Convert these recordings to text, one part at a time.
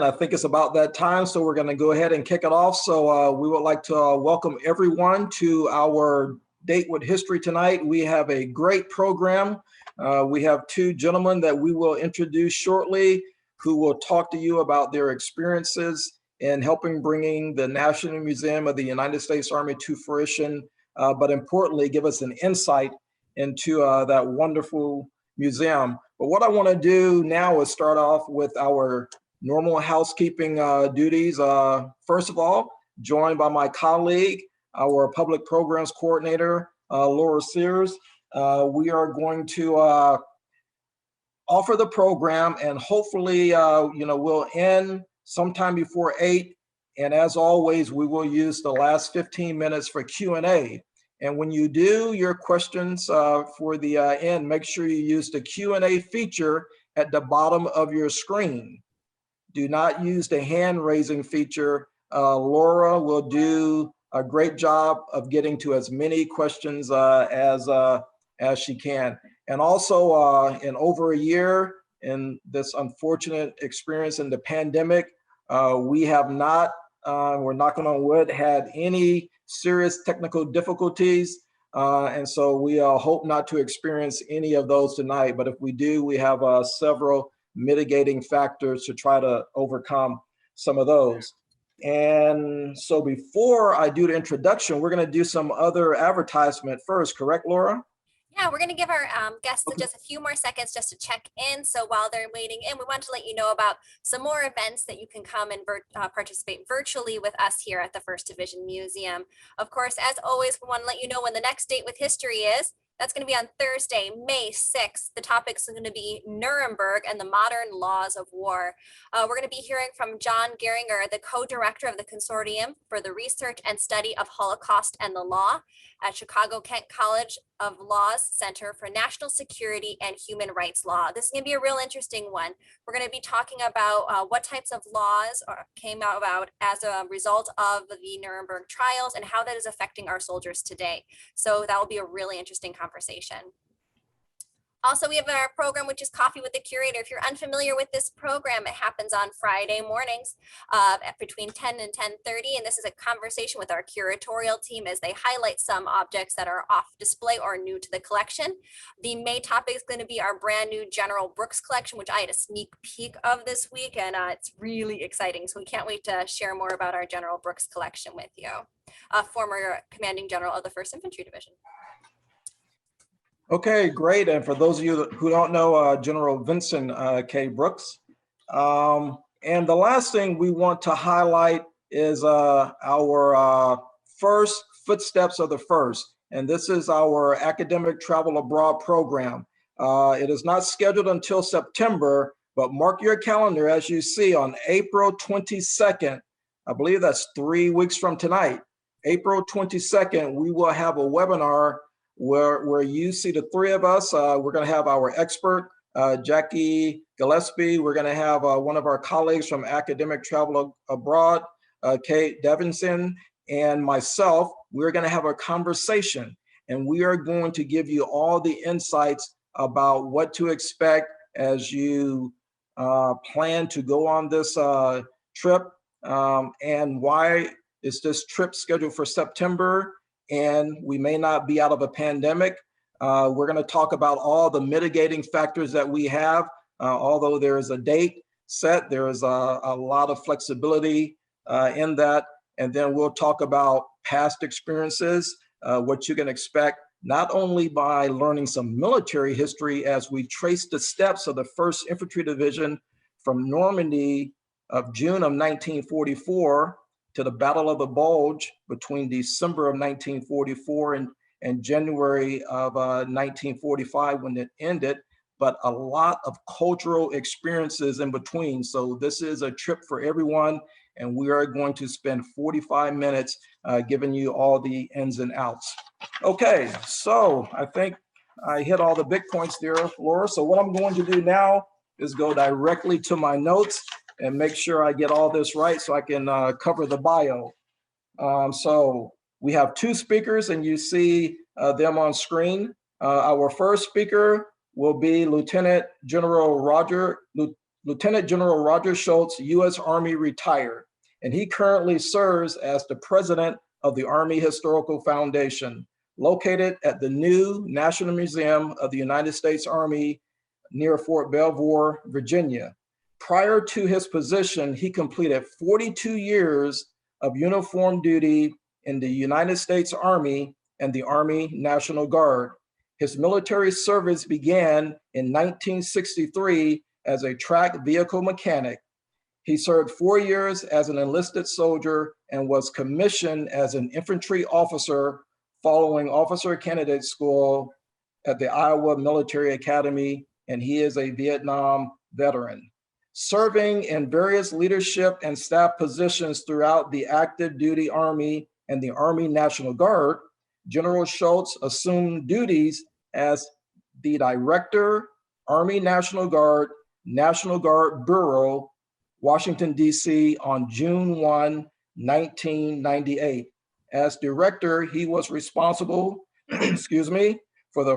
I think it's about that time, so we're going to go ahead and kick it off. So we would like to welcome everyone to our Date with History tonight. We have a great program. We have two gentlemen that we will introduce shortly who will talk to you about their experiences in helping bringing the National Museum of the United States Army to fruition, but importantly, give us an insight into that wonderful museum. But what I want to do now is start off with our normal housekeeping duties. First of all, joined by my colleague, our public programs coordinator, Laura Sears. We are going to offer the program, and hopefully, we'll end sometime before 8. And as always, we will use the last 15 minutes for Q&A. And when you do your questions for the end, make sure you use the Q&A feature at the bottom of your screen. Do not use the hand raising feature. Laura will do a great job of getting to as many questions as she can. And also in over a year in this unfortunate experience in the pandemic, we have not, we're knocking on wood, had any serious technical difficulties. And so we hope not to experience any of those tonight. But if we do, we have several mitigating factors to try to overcome some of those. And so before I do the introduction, we're going to do some other advertisement first, correct, Laura? Yeah, we're going to give our guests just a few more seconds just to check in. So while they're waiting in, we want to let you know about some more events that you can come and participate virtually with us here at the First Division Museum. Of course, as always, we want to let you know when the next Date with History is. That's going to be on Thursday, May 6th. The topic's going to be Nuremberg and the Modern Laws of War. We're going to be hearing from John Geringer, the co-director of the Consortium for the Research and Study of Holocaust and the Law at Chicago-Kent College of Law's Center for National Security and Human Rights Law. This is going to be a real interesting one. We're going to be talking about what types of laws came about as a result of the Nuremberg trials and how that is affecting our soldiers today. So that will be a really interesting conversation. Also, we have our program, which is Coffee with the Curator. If you're unfamiliar with this program, it happens on Friday mornings between 10 and 10:30. And this is a conversation with our curatorial team as they highlight some objects that are off display or new to the collection. The May topic is going to be our brand new General Brooks collection, which I had a sneak peek of this week, and it's really exciting. So we can't wait to share more about our General Brooks collection with you. Former Commanding General of the 1st Infantry Division. Okay, great. And for those of you who don't know General Vincent K. Brooks, and the last thing we want to highlight is our first Footsteps of the First. And this is our academic travel abroad program. It is not scheduled until September, but mark your calendar as you see on April 22nd. I believe that's 3 weeks from tonight. April 22nd, we will have a webinar where you see the three of us. We're going to have our expert, Jackie Gillespie. We're going to have one of our colleagues from Academic Travel Abroad, Kate Devinson, and myself. We're going to have a conversation, and we are going to give you all the insights about what to expect as you plan to go on this trip, and why is this trip scheduled for September, and we may not be out of a pandemic. We're going to talk about all the mitigating factors that we have. Although there is a date set, there is a lot of flexibility in that. And then we'll talk about past experiences, what you can expect, not only by learning some military history as we trace the steps of the 1st Infantry Division from Normandy of June of 1944 to the Battle of the Bulge between December of 1944 and January of 1945 when it ended, but a lot of cultural experiences in between. So this is a trip for everyone, and we are going to spend 45 minutes giving you all the ins and outs. Okay, so I think I hit all the big points there, Laura. So what I'm going to do now is go directly to my notes and make sure I get all this right so I can cover the bio. So we have two speakers, and you see them on screen. Our first speaker will be Lieutenant General Roger Lieutenant General Roger Schultz, U.S. Army retired, and he currently serves as the president of the Army Historical Foundation, located at the new National Museum of the United States Army near Fort Belvoir, Virginia. Prior to his position, he completed 42 years of uniform duty in the United States Army and the Army National Guard. His military service began in 1963 as a track vehicle mechanic. He served 4 years as an enlisted soldier and was commissioned as an infantry officer following officer candidate school at the Iowa Military Academy, and he is a Vietnam veteran. Serving in various leadership and staff positions throughout the active duty Army and the Army National Guard, General Schultz assumed duties as the Director, Army National Guard Bureau, Washington, D.C. on June 1, 1998. As director, he was responsible, for the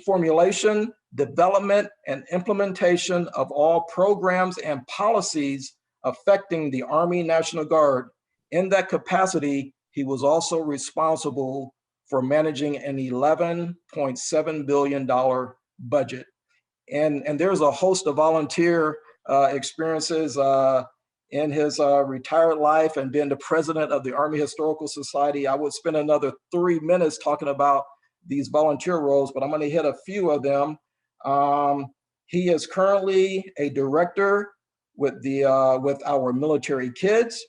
formulation, development, and implementation of all programs and policies affecting the Army National Guard. In that capacity, he was also responsible for managing an $11.7 billion budget. And there's a host of volunteer experiences in his retired life and being the president of the Army Historical Society. I would spend another 3 minutes talking about these volunteer roles, but I'm going to hit a few of them. He is currently a director with our military kids,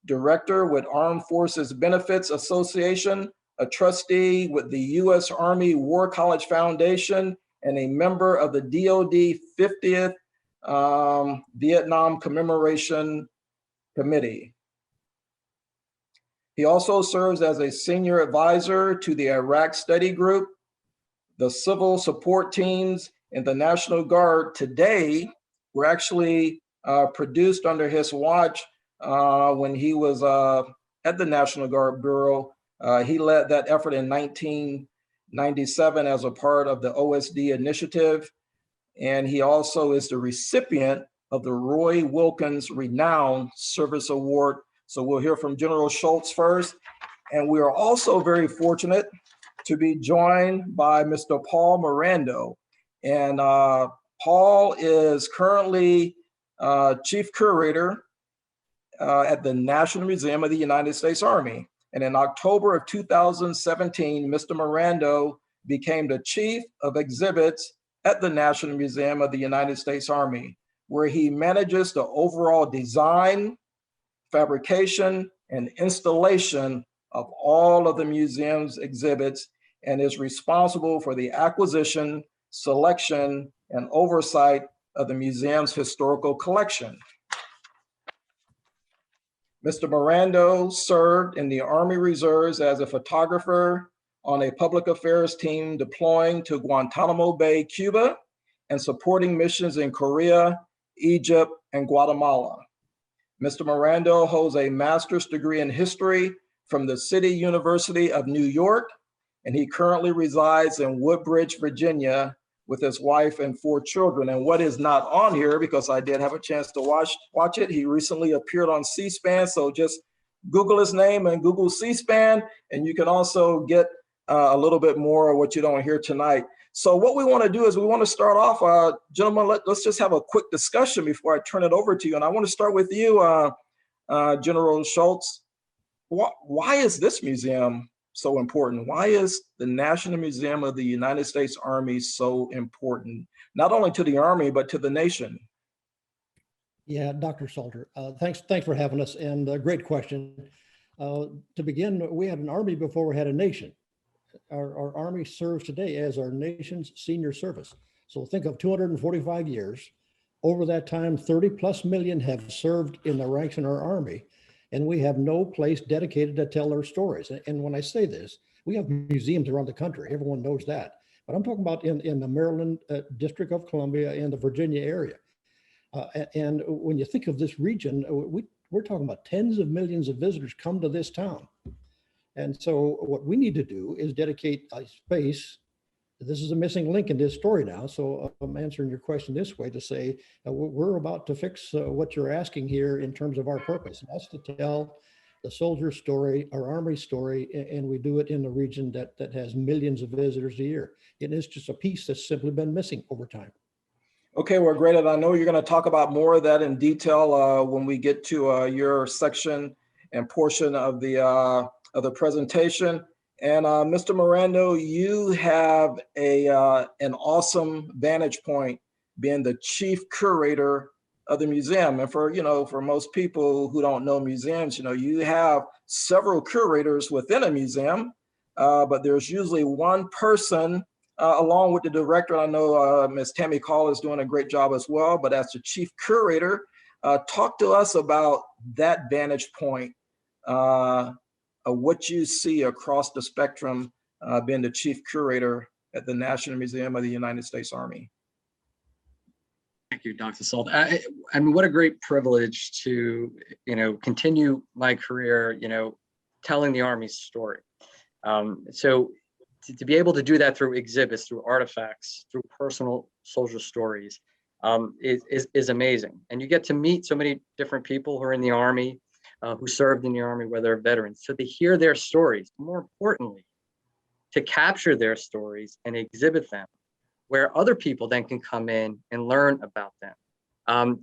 director with Armed Forces Benefits Association, a trustee with the U.S. Army War College Foundation, and a member of the DoD 50th Vietnam Commemoration Committee. He also serves as a senior advisor to the Iraq Study Group, the civil support teams, and the National Guard. Today, were actually produced under his watch when he was at the National Guard Bureau. He led that effort in 1997 as a part of the OSD initiative. And he also is the recipient of the Roy Wilkins Renowned Service Award. So we'll hear from General Schultz first. And we are also very fortunate to be joined by Mr. Paul Morando. And Paul is currently Chief Curator at the National Museum of the United States Army. And in October of 2017, Mr. Morando became the Chief of Exhibits at the National Museum of the United States Army, where he manages the overall design, fabrication, and installation of all of the museum's exhibits, and is responsible for the acquisition, selection, and oversight of the museum's historical collection. Mr. Morando served in the Army Reserves as a photographer on a public affairs team deploying to Guantanamo Bay, Cuba, and supporting missions in Korea, Egypt, and Guatemala. Mr. Morando holds a master's degree in history from the City University of New York, and he currently resides in Woodbridge, Virginia, with his wife and 4 children. And what is not on here, because I did have a chance to watch it, he recently appeared on C-SPAN, so just Google his name and Google C-SPAN, and you can also get a little bit more of what you don't hear tonight. So what we want to do is we want to start off, gentlemen, let's just have a quick discussion before I turn it over to you. And I want to start with you, General Schultz. Why is this museum so important? Why is the National Museum of the United States Army so important, not only to the Army, but to the nation? Yeah, Dr. Salter, thanks for having us, and great question. To begin, we had an Army before we had a nation. Our Army serves today as our nation's senior service. So think of 245 years. Over that time, 30+ million have served in the ranks in our Army, and we have no place dedicated to tell their stories. And when I say this, we have museums around the country. Everyone knows that. But I'm talking about in the Maryland District of Columbia and the Virginia area. And when you think of this region, we're talking about tens of millions of visitors come to this town. And so what we need to do is dedicate a space this is a missing link in this story now. So I'm answering your question this way to say, we're about to fix what you're asking here in terms of our purpose. And that's to tell the soldier story, our Army story, and we do it in a region that has millions of visitors a year. It is just a piece that's simply been missing over time. Okay, well, great. And I know you're going to talk about more of that in detail when we get to your section and portion of the presentation. And Mr. Morando, you have an awesome vantage point being the chief curator of the museum. And for most people who don't know museums, you have several curators within a museum, but there's usually one person along with the director. I know Ms. Tammy Call is doing a great job as well, but as the chief curator, talk to us about that vantage point, what you see across the spectrum being the chief curator at the National Museum of the United States Army. Thank you, Dr. Salt. I mean, what a great privilege to, continue my career, telling the Army's story. So to be able to do that through exhibits, through artifacts, through personal soldier stories is amazing. And you get to meet so many different people who are in the Army, who served in the Army, whether they're veterans. So to hear their stories, more importantly, to capture their stories and exhibit them, where other people then can come in and learn about them.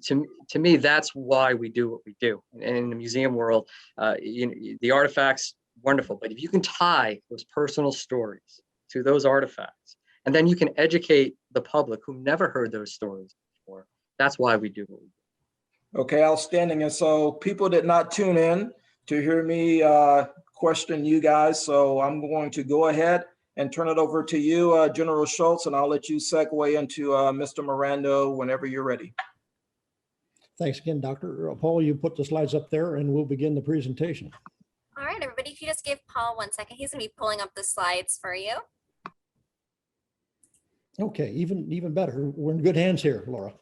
To me, that's why we do what we do. And in the museum world, the artifacts, wonderful, but if you can tie those personal stories to those artifacts, and then you can educate the public who never heard those stories before, that's why we do what we do. Okay, outstanding. And so people did not tune in to hear me question you guys. So I'm going to go ahead and turn it over to you, General Schultz, and I'll let you segue into Mr. Morando whenever you're ready. Thanks again, Dr. Paul. You put the slides up there and we'll begin the presentation. All right, everybody, if you just give Paul 1 second, he's gonna be pulling up the slides for you. Okay, even better. We're in good hands here, Laura.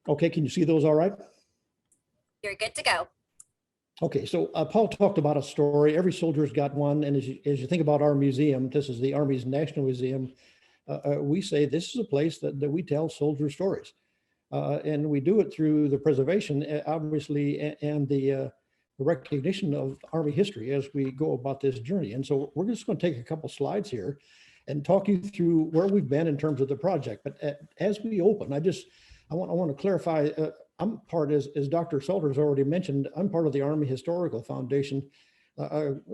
Okay, can you see those all right? You're good to go. Okay, so Paul talked about a story. Every soldier's got one. And as you think about our museum, this is the Army's National Museum. We say this is a place that we tell soldier stories. And we do it through the preservation, obviously, and the recognition of Army history as we go about this journey. And so we're just going to take a couple slides here and talk you through where we've been in terms of the project. But as we open, I want to clarify, I'm part, as Dr. Salter's already mentioned, I'm part of the Army Historical Foundation,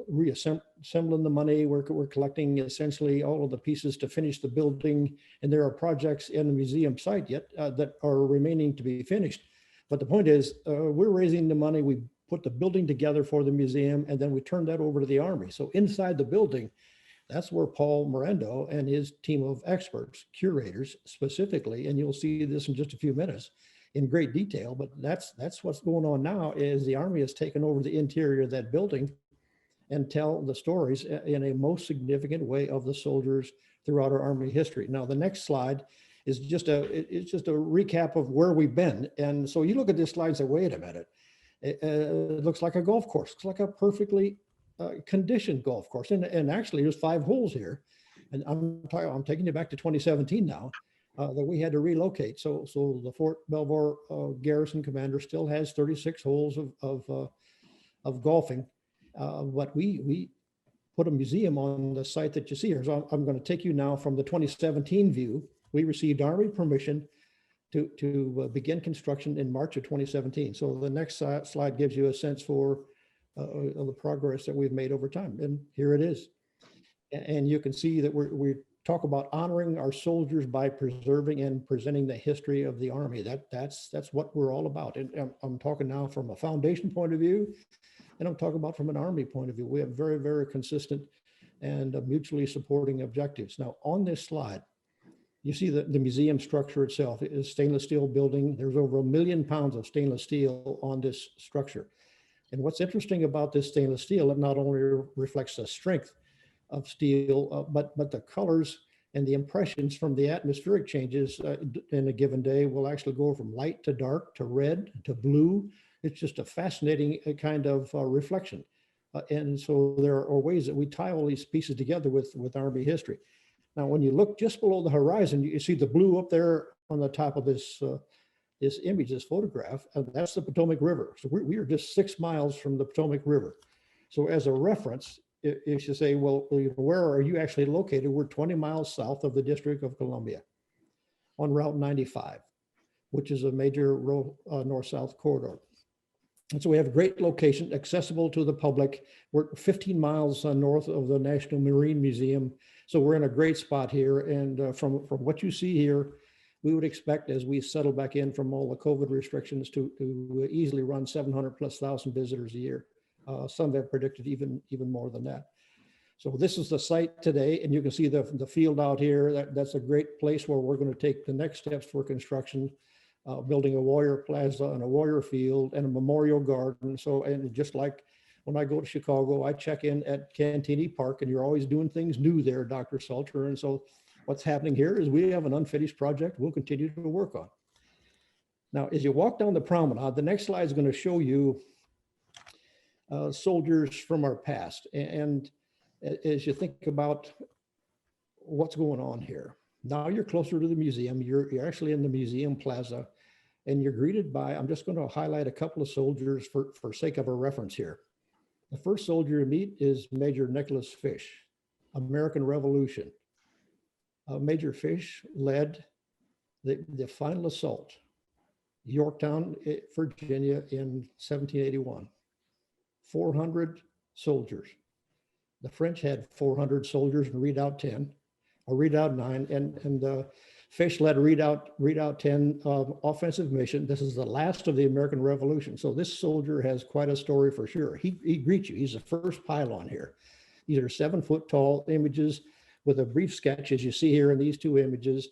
reassembling the money. We're collecting essentially all of the pieces to finish the building. And there are projects in the museum site yet that are remaining to be finished. But the point is, we're raising the money. We put the building together for the museum, and then we turn that over to the Army. So inside the building, that's where Paul Morando and his team of experts, curators specifically, and you'll see this in just a few minutes in great detail, but that's what's going on now is the Army has taken over the interior of that building and tell the stories in a most significant way of the soldiers throughout our Army history. Now, the next slide is just a recap of where we've been. And so you look at this slide and say, wait a minute, it looks like a golf course. It's like a perfectly conditioned golf course. And actually there's 5 holes here. And I'm taking you back to 2017 now that we had to relocate. So the Fort Belvoir garrison commander still has 36 holes of golfing. But we put a museum on the site that you see here. So I'm going to take you now from the 2017 view. We received Army permission to begin construction in March of 2017. So the next slide gives you a sense for the progress that we've made over time. And here it is. And you can see that we talk about honoring our soldiers by preserving and presenting the history of the Army. That's what we're all about. And I'm talking now from a foundation point of view, and I'm talking about from an Army point of view. We have very, very consistent and mutually supporting objectives. Now on this slide, you see the museum structure itself is stainless steel building. There's over 1 million pounds of stainless steel on this structure. And what's interesting about this stainless steel, it not only reflects the strength of steel, but the colors and the impressions from the atmospheric changes in a given day will actually go from light to dark to red to blue. It's just a fascinating kind of reflection. And so there are ways that we tie all these pieces together with Army history. Now, when you look just below the horizon, you see the blue up there on the top of this this image, this photograph, and that's the Potomac River. So we are just 6 miles from the Potomac River. So as a reference, if you say, well, where are you actually located? We're 20 miles south of the District of Columbia on Route 95, which is a major north-south corridor. And so we have a great location, accessible to the public. We're 15 miles north of the National Marine Museum. So we're in a great spot here. And from what you see here, we would expect, as we settle back in from all the COVID restrictions, to easily run 700,000+ visitors a year. Some have predicted even more than that. So this is the site today, and you can see the field out here. That's a great place where we're going to take the next steps for construction, building a warrior plaza and a warrior field and a memorial garden. So, and just like when I go to Chicago, I check in at Cantini Park, and you're always doing things new there, Dr. Salter. And so what's happening here is we have an unfinished project we'll continue to work on. Now, as you walk down the promenade, the next slide is going to show you soldiers from our past. And as you think about what's going on here, now you're closer to the museum. You're actually in the museum plaza, and you're greeted by, I'm just going to highlight a couple of soldiers for sake of a reference here. The first soldier you meet is Major Nicholas Fish, American Revolution. Major Fish led the final assault, Yorktown, Virginia in 1781. 400 soldiers. The French had 400 soldiers in Redoubt 10, or Redoubt 9, and Fish led Redoubt 10 offensive mission. This is the last of the American Revolution. So this soldier has quite a story for sure. He greets you. He's the first pylon here. These are 7-foot-tall images with a brief sketch, as you see here in these two images.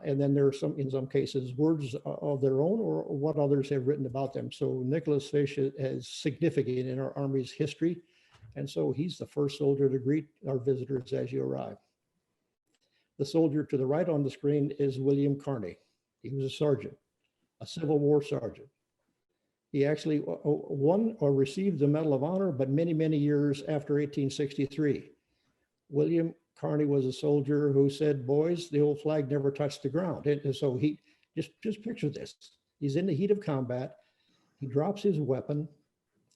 And then there are in some cases, words of their own or what others have written about them. So Nicholas Fish is significant in our Army's history. And so he's the first soldier to greet our visitors as you arrive. The soldier to the right on the screen is William Carney. He was a sergeant, a Civil War sergeant. He actually won or received the Medal of Honor, but many, many years after 1863. William Carney was a soldier who said, boys, the old flag never touched the ground. And so he, just picture this. He's in the heat of combat. He drops his weapon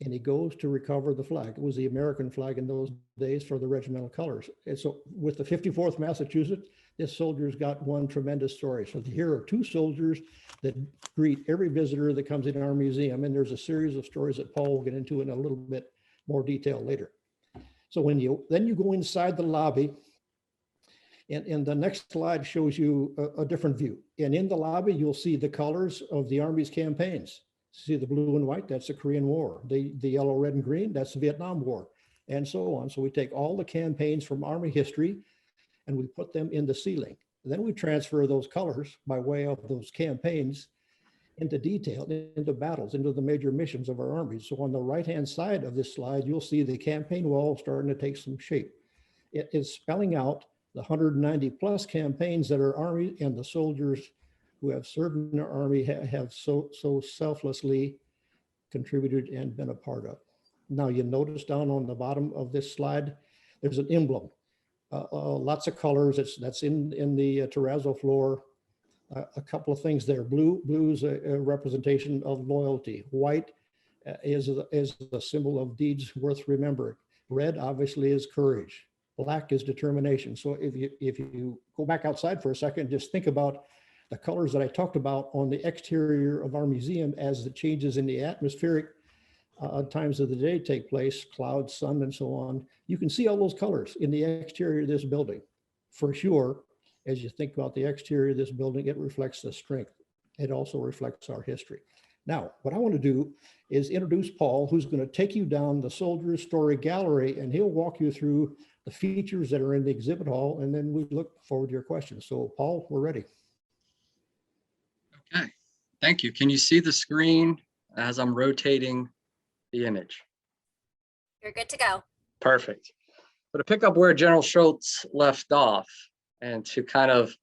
and he goes to recover the flag. It was the American flag in those days for the regimental colors. And so with the 54th Massachusetts, this soldier's got one tremendous story. So here are two soldiers that greet every visitor that comes in our museum. And there's a series of stories that Paul will get into in a little bit more detail later. So when you go inside the lobby, and the next slide shows you a different view. And in the lobby, you'll see the colors of the Army's campaigns. See the blue and white, that's the Korean War. The yellow, red, and green, that's the Vietnam War, and so on. So we take all the campaigns from Army history and we put them in the ceiling. And then we transfer those colors by way of those campaigns into detail, into battles, into the major missions of our Army. So on the right-hand side of this slide, you'll see the campaign wall starting to take some shape. It is spelling out the 190+ campaigns that our Army and the soldiers who have served in our Army have so selflessly contributed and been a part of. Now you notice down on the bottom of this slide, there's an emblem, lots of colors. That's in the terrazzo floor. A couple of things there. Blue is a representation of loyalty. White is a symbol of deeds worth remembering. Red obviously is courage. Black is determination. So if you go back outside for a second, just think about the colors that I talked about on the exterior of our museum as the changes in the atmospheric times of the day take place, clouds, sun, and so on. You can see all those colors in the exterior of this building. For sure, as you think about the exterior of this building, it reflects the strength. It also reflects our history. Now, what I want to do is introduce Paul, who's going to take you down the Soldiers Story Gallery, and he'll walk you through the features that are in the exhibit hall, and then we look forward to your questions. So Paul, we're ready. Okay, thank you. Can you see the screen as I'm rotating the image? You're good to go. Perfect. So to pick up where General Schultz left off and to kind of,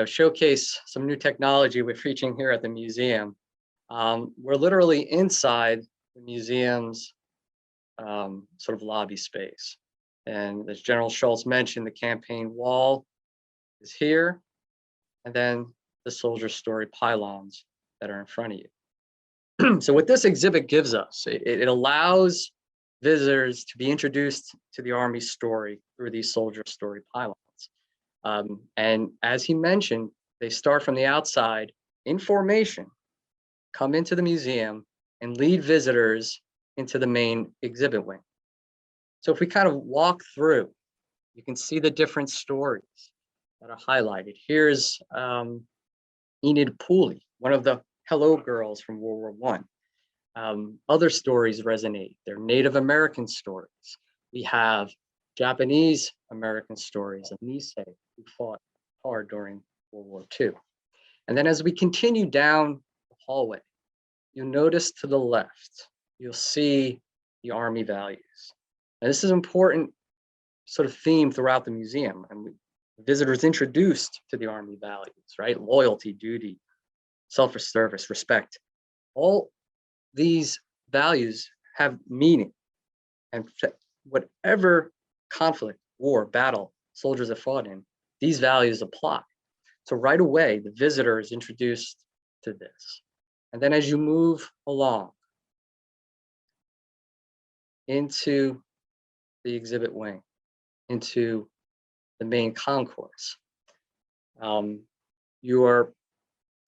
showcase some new technology we're featuring here at the museum, we're literally inside the museum's sort of lobby space. And as General Schultz mentioned, the campaign wall is here, and then the soldier story pylons that are in front of you. So what this exhibit gives us, it allows visitors to be introduced to the Army story through these soldier story pylons. And as he mentioned, they start from the outside in formation, come into the museum, and lead visitors into the main exhibit wing. So if we kind of walk through, you can see the different stories that are highlighted. Here's Enid Pooley, one of the hello girls from World War I. Other stories resonate. They're Native American stories. We have Japanese American stories of Nisei, who fought hard during World War II. And then as we continue down the hallway, you'll notice to the left, you'll see the Army values. And this is an important sort of theme throughout the museum. And visitors introduced to the Army values, right? Loyalty, duty, self-service, respect. All these values have meaning. And whatever conflict, war, battle soldiers have fought in, these values apply. So right away, the visitor is introduced to this. And then as you move along into the exhibit wing, into the main concourse, you are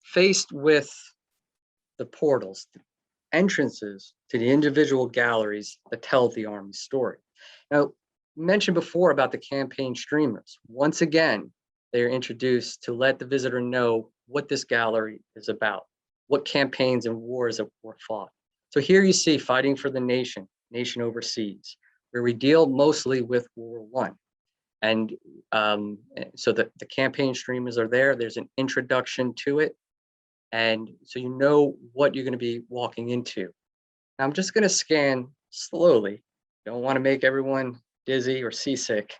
faced with the portals, the entrances to the individual galleries that tell the Army story. Now, mentioned before about the campaign streamers. Once again, they are introduced to let the visitor know what this gallery is about, what campaigns and wars that were fought. So here you see Fighting for the Nation, Nation Overseas, where we deal mostly with World War I. And so the campaign streamers are there. There's an introduction to it. And so you know what you're going to be walking into. Now I'm just going to scan slowly. Don't want to make everyone dizzy or seasick,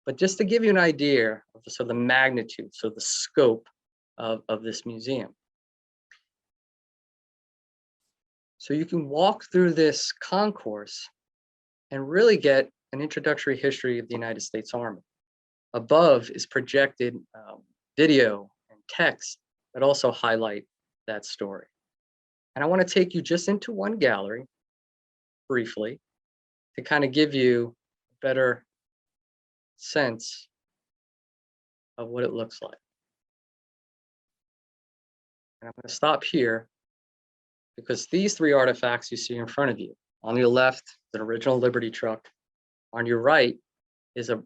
but just to give you an idea of the, so the magnitude, so the scope of this museum. So you can walk through this concourse and really get an introductory history of the United States Army. Above is projected video and text that also highlight that story. And I want to take you just into one gallery briefly to kind of give you a better sense of what it looks like. And I'm going to stop here because these three artifacts you see in front of you, on your left, the original Liberty truck. On your right is a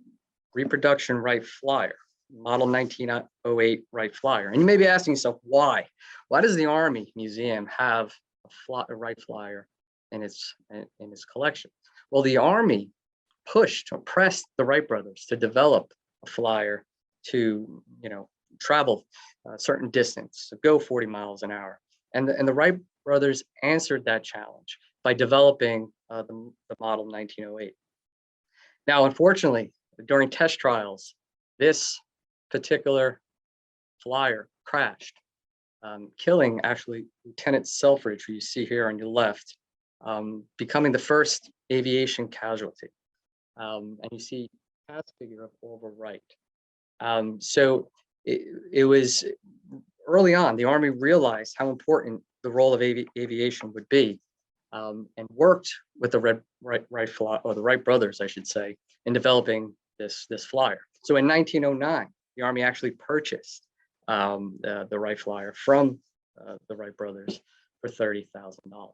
reproduction Wright flyer, model 1908 Wright flyer. And you may be asking yourself, why? Why does the Army Museum have a Wright flyer in its collection? Well, the Army pushed or pressed the Wright brothers to develop a flyer to, travel a certain distance, so go 40 miles an hour. And the Wright brothers answered that challenge by developing the model 1908. Now, unfortunately, during test trials, this particular flyer crashed, killing actually Lieutenant Selfridge, who you see here on your left, becoming the first aviation casualty. And you see a past figure of Orville Wright. So it was early on, the Army realized how important the role of aviation would be, and worked with the Wright brothers, I should say, in developing this flyer. So in 1909, the Army actually purchased the Wright flyer from the Wright brothers for $30,000.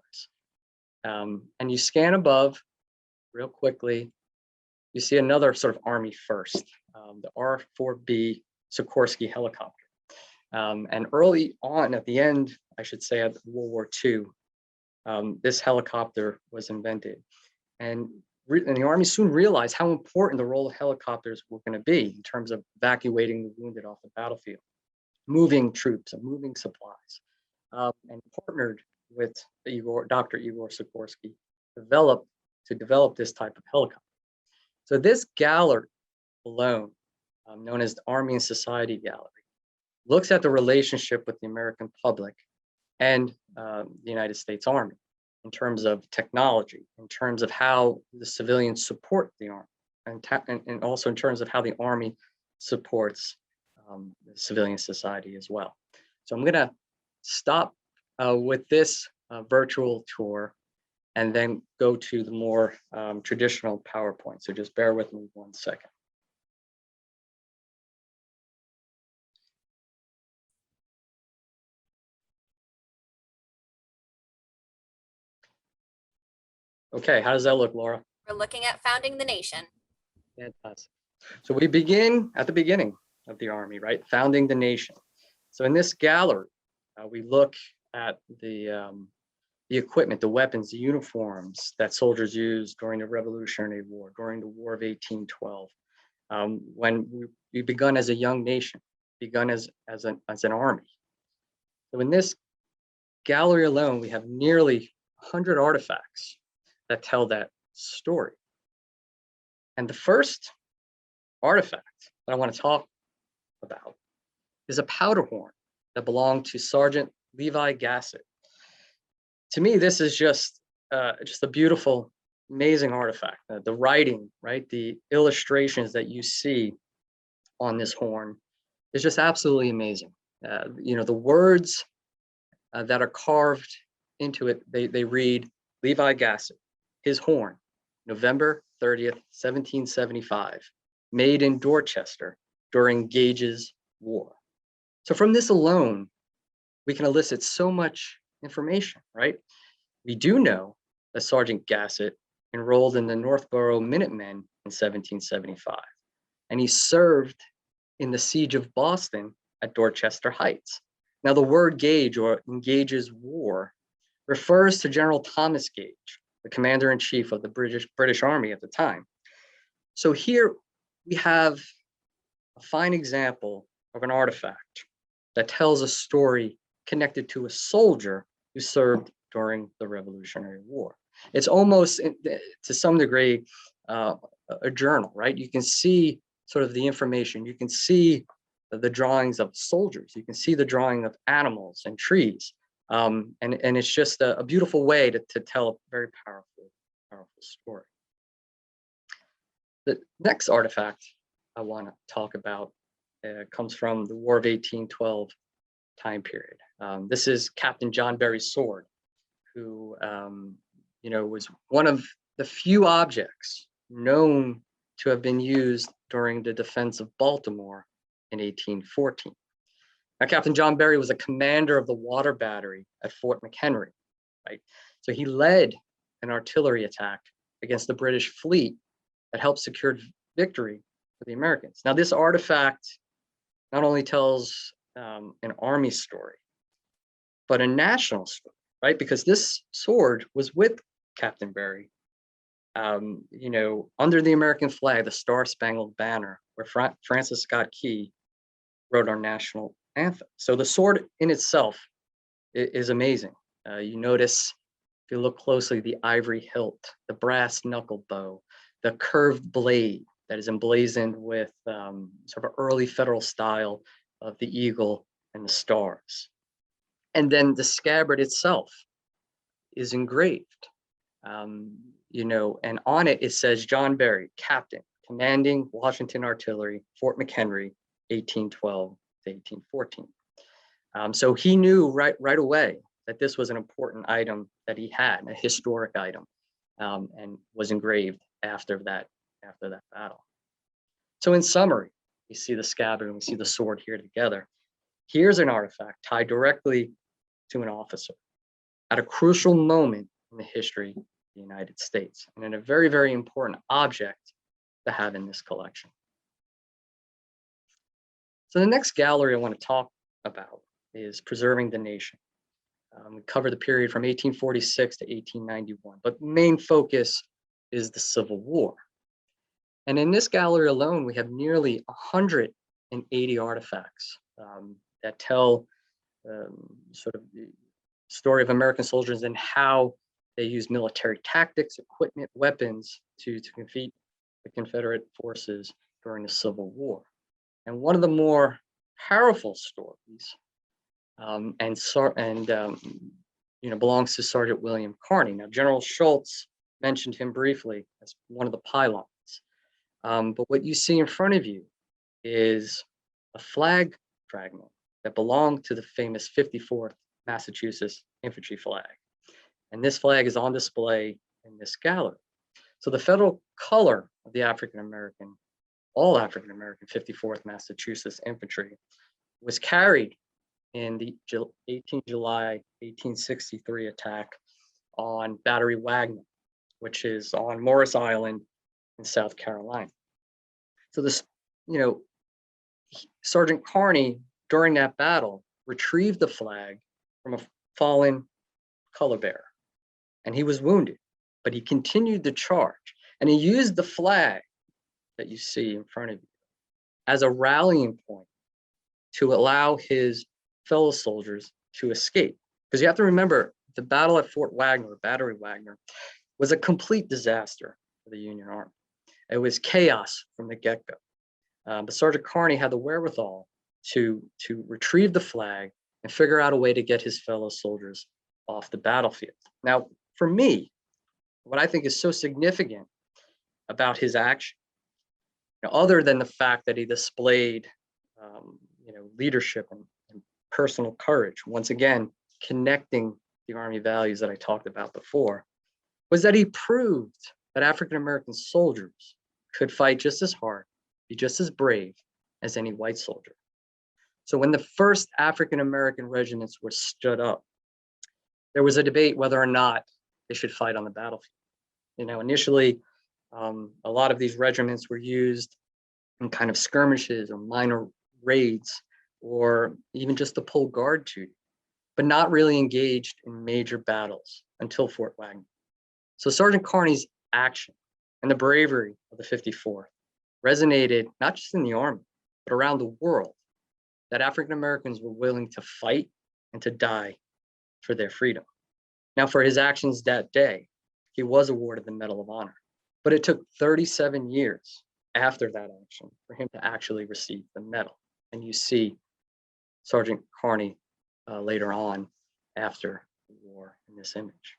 And you scan above real quickly, you see another sort of Army first, the R-4B Sikorsky helicopter. And early on, at the end, I should say, of World War II, this helicopter was invented. And the Army soon realized how important the role of helicopters were going to be in terms of evacuating the wounded off the battlefield, moving troops and moving supplies, and partnered with Dr. Igor Sikorsky to develop this type of helicopter. So this gallery alone, known as the Army and Society Gallery, looks at the relationship with the American public and the United States Army in terms of technology, in terms of how the civilians support the Army, and also in terms of how the Army supports civilian society as well. So I'm going to stop with this virtual tour and then go to the more traditional PowerPoint. So just bear with me 1 second. Okay, how does that look, Laura? We're looking at founding the nation. Fantastic. So we begin at the beginning of the Army, right? Founding the nation. So in this gallery, we look at the equipment, the weapons, the uniforms that soldiers used during the Revolutionary War, during the War of 1812, when we begun as a young nation, begun as an army. So in this gallery alone, we have nearly 100 artifacts that tell that story. And the first artifact that I want to talk about is a powder horn that belonged to Sergeant Levi Gassett. To me, this is just a beautiful, amazing artifact. The writing, right? The illustrations that you see on this horn is just absolutely amazing. The words that are carved into it, they read, Levi Gassett, his horn, November 30th, 1775, made in Dorchester during Gage's War. So from this alone, we can elicit so much information, right? We do know that Sergeant Gassett enrolled in the Northborough Minutemen in 1775, and he served in the Siege of Boston at Dorchester Heights. Now, the word Gage, or Gage's War, refers to General Thomas Gage, the commander-in-chief of the British Army at the time. So here we have a fine example of an artifact that tells a story connected to a soldier who served during the Revolutionary War. It's almost, to some degree, a journal, right? You can see sort of the information. You can see the drawings of soldiers. You can see the drawing of animals and trees. And it's just a beautiful way to tell a very powerful story. The next artifact I want to talk about comes from the War of 1812 time period. This is Captain John Berry's sword, who was one of the few objects known to have been used during the defense of Baltimore in 1814. Now, Captain John Berry was a commander of the water battery at Fort McHenry, right? So he led an artillery attack against the British fleet that helped secure victory for the Americans. Now, this artifact not only tells an Army story, but a national story, right? Because this sword was with Captain Berry, under the American flag, the Star-Spangled Banner, where Francis Scott Key wrote our national anthem. So the sword in itself is amazing. You notice, if you look closely, the ivory hilt, the brass knuckle bow, the curved blade that is emblazoned with sort of early federal style of the eagle and the stars. And then the scabbard itself is engraved, and on it says John Berry, Captain, commanding Washington Artillery, Fort McHenry, 1812 to 1814. So he knew right away that this was an important item that he had, a historic item, and was engraved after that battle. So in summary, we see the scabbard and we see the sword here together. Here's an artifact tied directly to an officer at a crucial moment in the history of the United States, and in a very, very important object to have in this collection. So the next gallery I want to talk about is Preserving the Nation. We cover the period from 1846 to 1891, but the main focus is the Civil War. And in this gallery alone, we have nearly 180 artifacts that tell sort of the story of American soldiers and how they used military tactics, equipment, weapons to defeat the Confederate forces during the Civil War. And one of the more powerful stories belongs to Sergeant William Carney. Now, General Schultz mentioned him briefly as one of the pylons. But what you see in front of you is a flag fragment that belonged to the famous 54th Massachusetts infantry flag. And this flag is on display in this gallery. So the federal color of the African-American, all African-American 54th Massachusetts infantry was carried in the 18 July 1863 attack on Battery Wagner, which is on Morris Island in South Carolina. So this, you know, Sergeant Carney, during that battle, retrieved the flag from a fallen color bearer, and he was wounded, but he continued the charge, and he used the flag that you see in front of you as a rallying point to allow his fellow soldiers to escape. Because you have to remember, the battle at Fort Wagner, Battery Wagner, was a complete disaster for the Union Army. It was chaos from the get-go. But Sergeant Carney had the wherewithal to retrieve the flag and figure out a way to get his fellow soldiers off the battlefield. Now, for me, what I think is so significant about his action, other than the fact that he displayed leadership and personal courage, once again, connecting the Army values that I talked about before, was that he proved that African-American soldiers could fight just as hard, be just as brave as any white soldier. So when the first African-American regiments were stood up, there was a debate whether or not they should fight on the battlefield. Initially, a lot of these regiments were used in kind of skirmishes or minor raids, or even just to pull guard duty, but not really engaged in major battles until Fort Wagner. So Sergeant Carney's action and the bravery of the 54th resonated not just in the Army, but around the world, that African Americans were willing to fight and to die for their freedom. Now, for his actions that day, he was awarded the Medal of Honor, but it took 37 years after that action for him to actually receive the medal. And you see Sergeant Carney later on after the war in this image.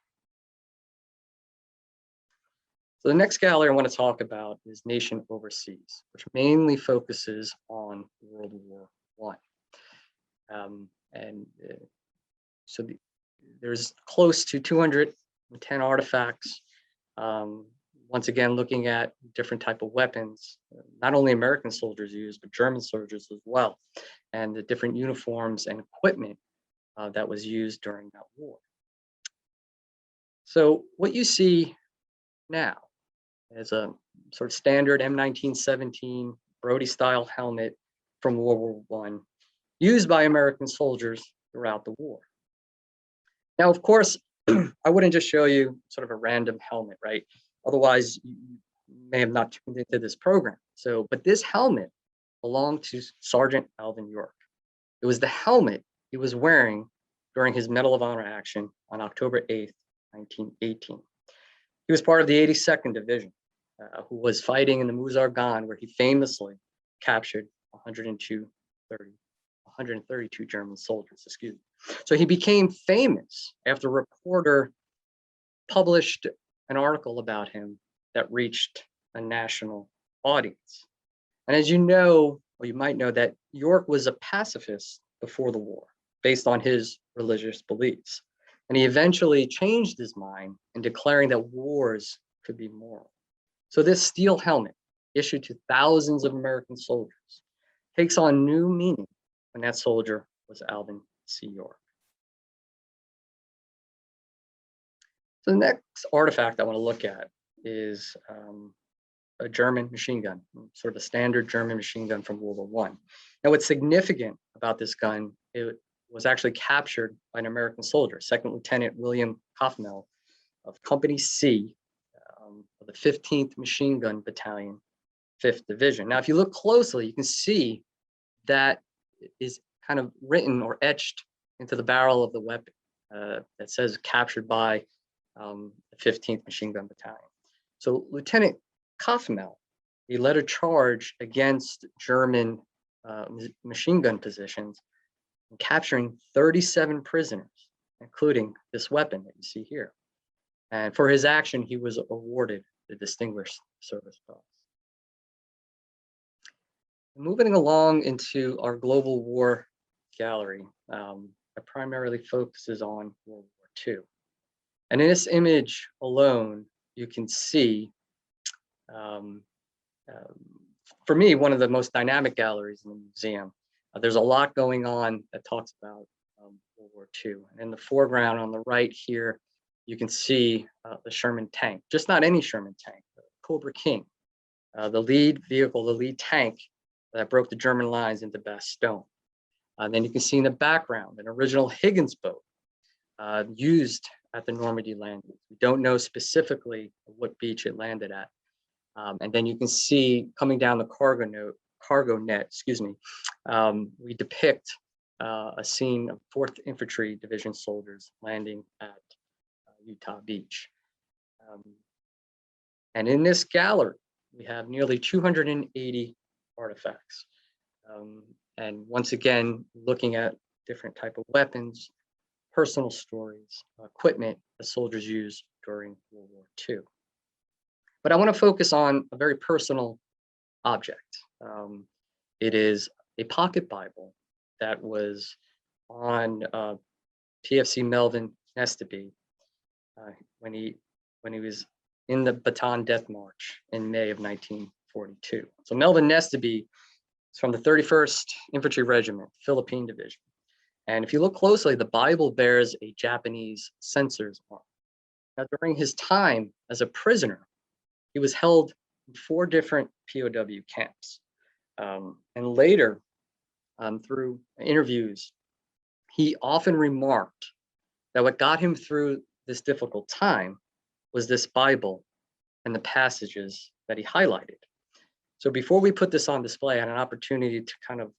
So the next gallery I want to talk about is Nation Overseas, which mainly focuses on World War I. So there's close to 210 artifacts, once again, looking at different type of weapons, not only American soldiers used, but German soldiers as well, and the different uniforms and equipment that was used during that war. So what you see now is a sort of standard M1917 Brody-style helmet from World War I, used by American soldiers throughout the war. Now, of course, I wouldn't just show you sort of a random helmet, right? Otherwise, you may have not tuned into this program. But this helmet belonged to Sergeant Alvin York. It was the helmet he was wearing during his Medal of Honor action on October 8th, 1918. He was part of the 82nd Division, who was fighting in the Meuse-Argonne, where he famously captured 132 German soldiers, excuse me. So he became famous after a reporter published an article about him that reached a national audience. And as you know, or you might know, that York was a pacifist before the war, based on his religious beliefs. And he eventually changed his mind in declaring that wars could be moral. So this steel helmet, issued to thousands of American soldiers, takes on new meaning when that soldier was Alvin C. York. So the next artifact I want to look at is a German machine gun, sort of a standard German machine gun from World War I. Now, what's significant about this gun, it was actually captured by an American soldier, Second Lieutenant William Kaufmel of Company C of the 15th Machine Gun Battalion, 5th Division. Now, if you look closely, you can see that is kind of written or etched into the barrel of the weapon that says captured by the 15th Machine Gun Battalion. So Lieutenant Kaufmel, he led a charge against German machine gun positions, capturing 37 prisoners, including this weapon that you see here. And for his action, he was awarded the Distinguished Service Cross. Moving along into our global war gallery, that primarily focuses on World War II. And in this image alone, you can see, for me, one of the most dynamic galleries in the museum. There's a lot going on that talks about World War II. And in the foreground on the right here, you can see the Sherman tank, just not any Sherman tank, the Cobra King, the lead vehicle, the lead tank that broke the German lines into Bastogne. Then you can see in the background an original Higgins boat used at the Normandy landing. We don't know specifically what beach it landed at. And then you can see coming down the cargo net, excuse me, we depict a scene of 4th Infantry Division soldiers landing at Utah Beach. And in this gallery, we have nearly 280 artifacts. And once again, looking at different type of weapons, personal stories, equipment the soldiers used during World War II. But I want to focus on a very personal object. It is a pocket Bible that was on PFC Melvin Nestaby when he was in the Bataan Death March in May of 1942. So Melvin Nestaby is from the 31st Infantry Regiment, Philippine Division. And if you look closely, the Bible bears a Japanese censor's mark. Now, during his time as a prisoner, he was held in 4 different POW camps. And later, through interviews, he often remarked that what got him through this difficult time was this Bible and the passages that he highlighted. So before we put this on display, I had an opportunity to kind of,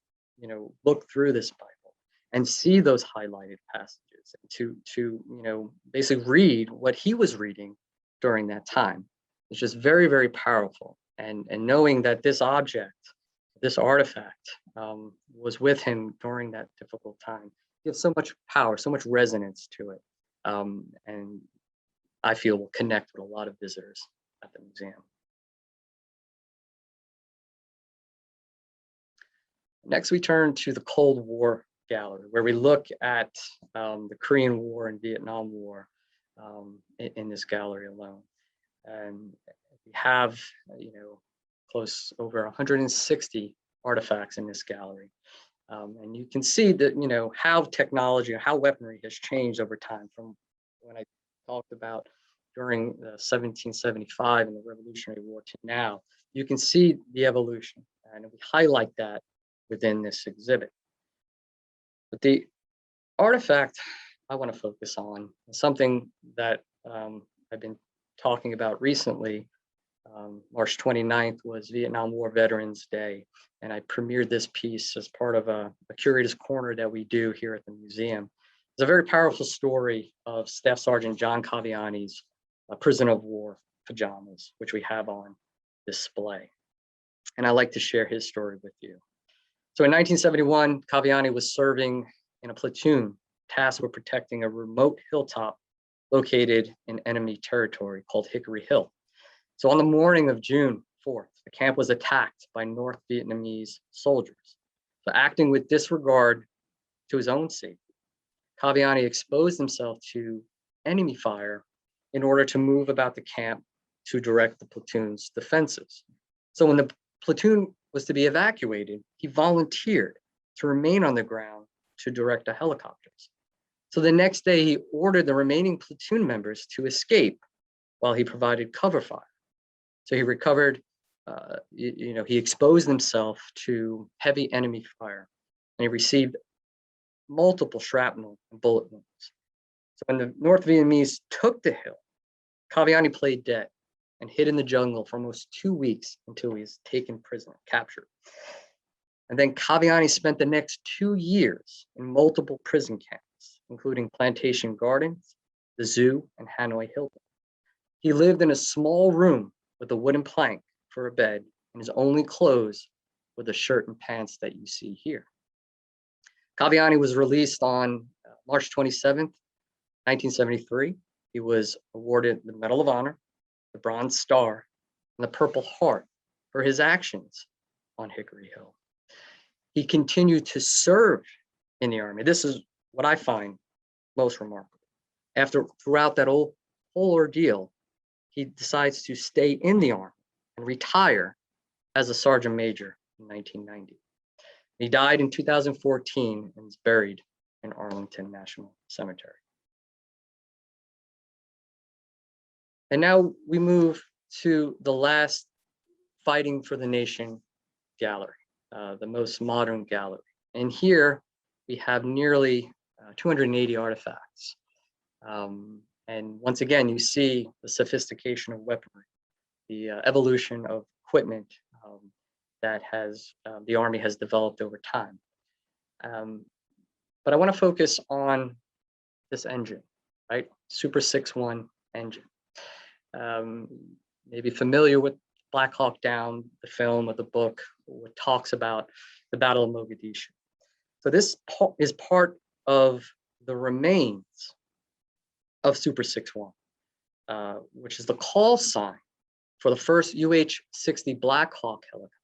look through this Bible and see those highlighted passages, to basically read what he was reading during that time. It's just very, very powerful. And knowing that this object, this artifact was with him during that difficult time gives so much power, so much resonance to it. And I feel will connect with a lot of visitors at the museum. Next, we turn to the Cold War gallery, where we look at the Korean War and Vietnam War in this gallery alone. And we have, close over 160 artifacts in this gallery. And you can see that, how technology, how weaponry has changed over time from when I talked about during 1775 and the Revolutionary War to now. You can see the evolution, and we highlight that within this exhibit. But the artifact I want to focus on is something that I've been talking about recently. March 29th was Vietnam War Veterans Day, and I premiered this piece as part of a curator's corner that we do here at the museum. It's a very powerful story of Staff Sergeant John Caviani's prisoner of war pajamas, which we have on display. And I'd like to share his story with you. So in 1971, Caviani was serving in a platoon tasked with protecting a remote hilltop located in enemy territory called Hickory Hill. So on the morning of June 4th, the camp was attacked by North Vietnamese soldiers. So acting with disregard to his own safety, Caviani exposed himself to enemy fire in order to move about the camp to direct the platoon's defenses. So when the platoon was to be evacuated, he volunteered to remain on the ground to direct the helicopters. So the next day, he ordered the remaining platoon members to escape while he provided cover fire. So he recovered, he exposed himself to heavy enemy fire, and he received multiple shrapnel and bullet wounds. So when the North Vietnamese took the hill, Caviani played dead and hid in the jungle for almost 2 weeks until he was taken prisoner, captured. And then Caviani spent the next 2 years in multiple prison camps, including Plantation Gardens, the Zoo, and Hanoi Hilton. He lived in a small room with a wooden plank for a bed, and his only clothes were the shirt and pants that you see here. Caviani was released on March 27th, 1973. He was awarded the Medal of Honor, the Bronze Star, and the Purple Heart for his actions on Hickory Hill. he continued to serve in the Army. This is what I find most remarkable. Throughout that whole ordeal, he decides to stay in the Army and retire as a sergeant major in 1990. He died in 2014 and is buried in Arlington National Cemetery. And now we move to the last Fighting for the Nation gallery, the most modern gallery. And here we have nearly 280 artifacts. And once again, you see the sophistication of weaponry, the evolution of equipment that the Army has developed over time. But I want to focus on this engine, right? Super 6.1 engine. Maybe familiar with Black Hawk Down, the film or the book, what talks about the Battle of Mogadishu. So this is part of the remains of Super 6.1, which is the call sign for the first UH-60 Black Hawk helicopter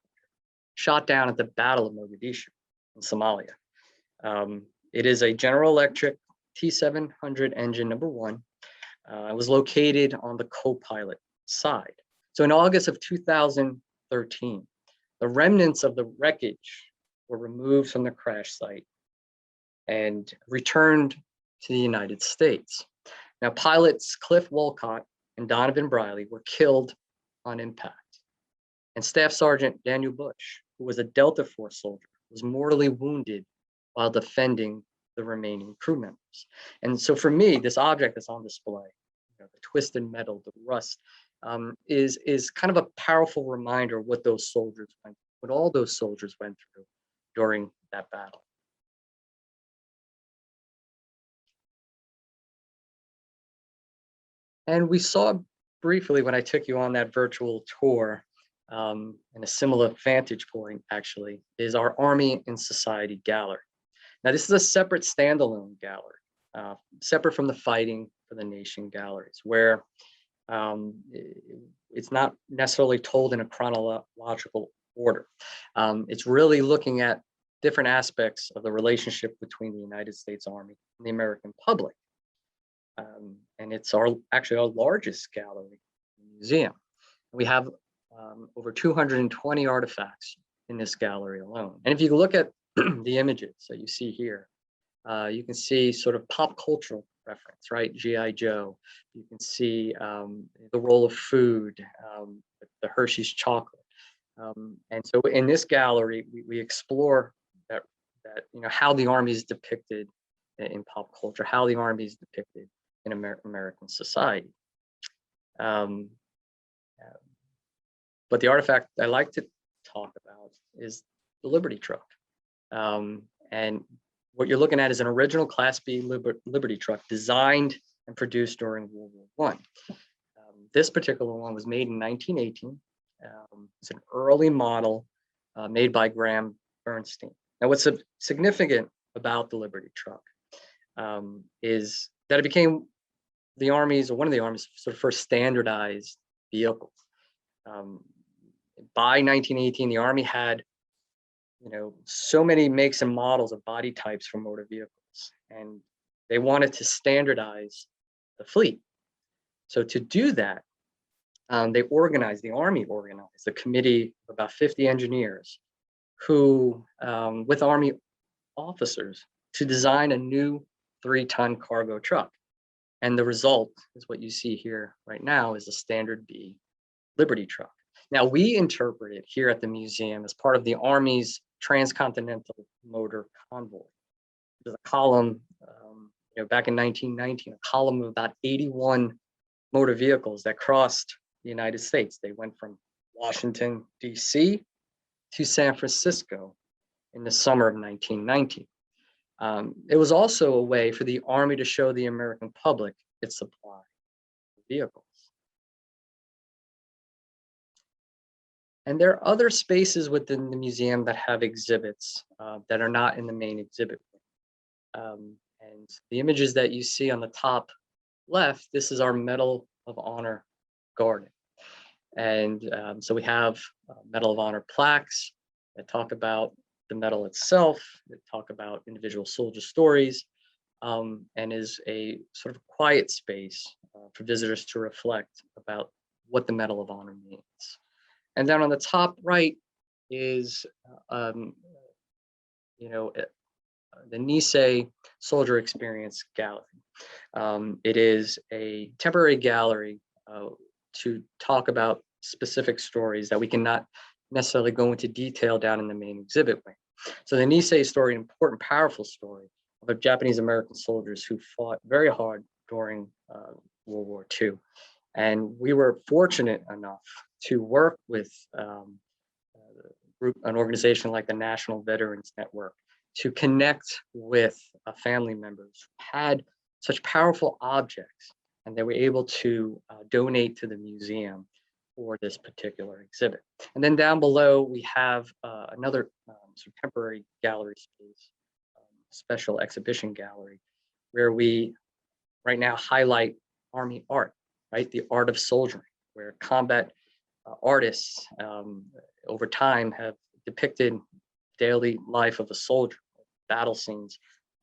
shot down at the Battle of Mogadishu in Somalia. It is a General Electric T700 engine #1. It was located on the co-pilot side. So in August of 2013, the remnants of the wreckage were removed from the crash site and returned to the United States. Now, pilots Cliff Wolcott and Donovan Briley were killed on impact. And Staff Sergeant Daniel Bush, who was a Delta Force soldier, was mortally wounded while defending the remaining crew members. And so for me, this object that's on display, the twisted metal, the rust, is kind of a powerful reminder of what all those soldiers went through during that battle. And we saw briefly when I took you on that virtual tour, and a similar vantage point actually, is our Army and Society gallery. Now this is a separate standalone gallery, separate from the Fighting for the Nation galleries, where it's not necessarily told in a chronological order. It's really looking at different aspects of the relationship between the United States Army and the American public. And it's actually our largest gallery museum. We have over 220 artifacts in this gallery alone. And if you look at the images that you see here, you can see sort of pop cultural reference, right? G.I. Joe. You can see the role of food, the Hershey's chocolate. And so in this gallery, we explore that how the Army is depicted in pop culture, how the Army is depicted in American society. But the artifact I like to talk about is the Liberty truck. And what you're looking at is an original Class B Liberty truck designed and produced during World War I. This particular one was made in 1918. It's an early model made by Graham Bernstein. Now, what's significant about the Liberty truck is that it became the Army's, or one of the Army's, sort of first standardized vehicle. By 1918, the Army had so many makes and models of body types for motor vehicles, and they wanted to standardize the fleet. So to do that, the Army organized a committee of about 50 engineers who, with Army officers, to design a new 3-ton cargo truck. And the result is what you see here right now is a standard B Liberty truck. Now, we interpret it here at the museum as part of the Army's Transcontinental Motor Convoy. There's a column, back in 1919, a column of about 81 motor vehicles that crossed the United States. They went from Washington, D.C. to San Francisco in the summer of 1919. It was also a way for the Army to show the American public its supply of vehicles. And there are other spaces within the museum that have exhibits that are not in the main exhibit. And the images that you see on the top left, this is our Medal of Honor garden. And so we have Medal of Honor plaques that talk about the medal itself, they talk about individual soldier stories, and is a sort of quiet space for visitors to reflect about what the Medal of Honor means. And then on the top right is, the Nisei Soldier Experience Gallery. It is a temporary gallery to talk about specific stories that we cannot necessarily go into detail down in the main exhibit wing. So the Nisei story, an important, powerful story of Japanese American soldiers who fought very hard during World War II. And we were fortunate enough to work with an organization like the National Veterans Network to connect with family members who had such powerful objects, and they were able to donate to the museum for this particular exhibit. And then down below, we have another sort of temporary gallery space, special exhibition gallery, where we right now highlight Army art, right? The art of soldiering, where combat artists over time have depicted daily life of a soldier, battle scenes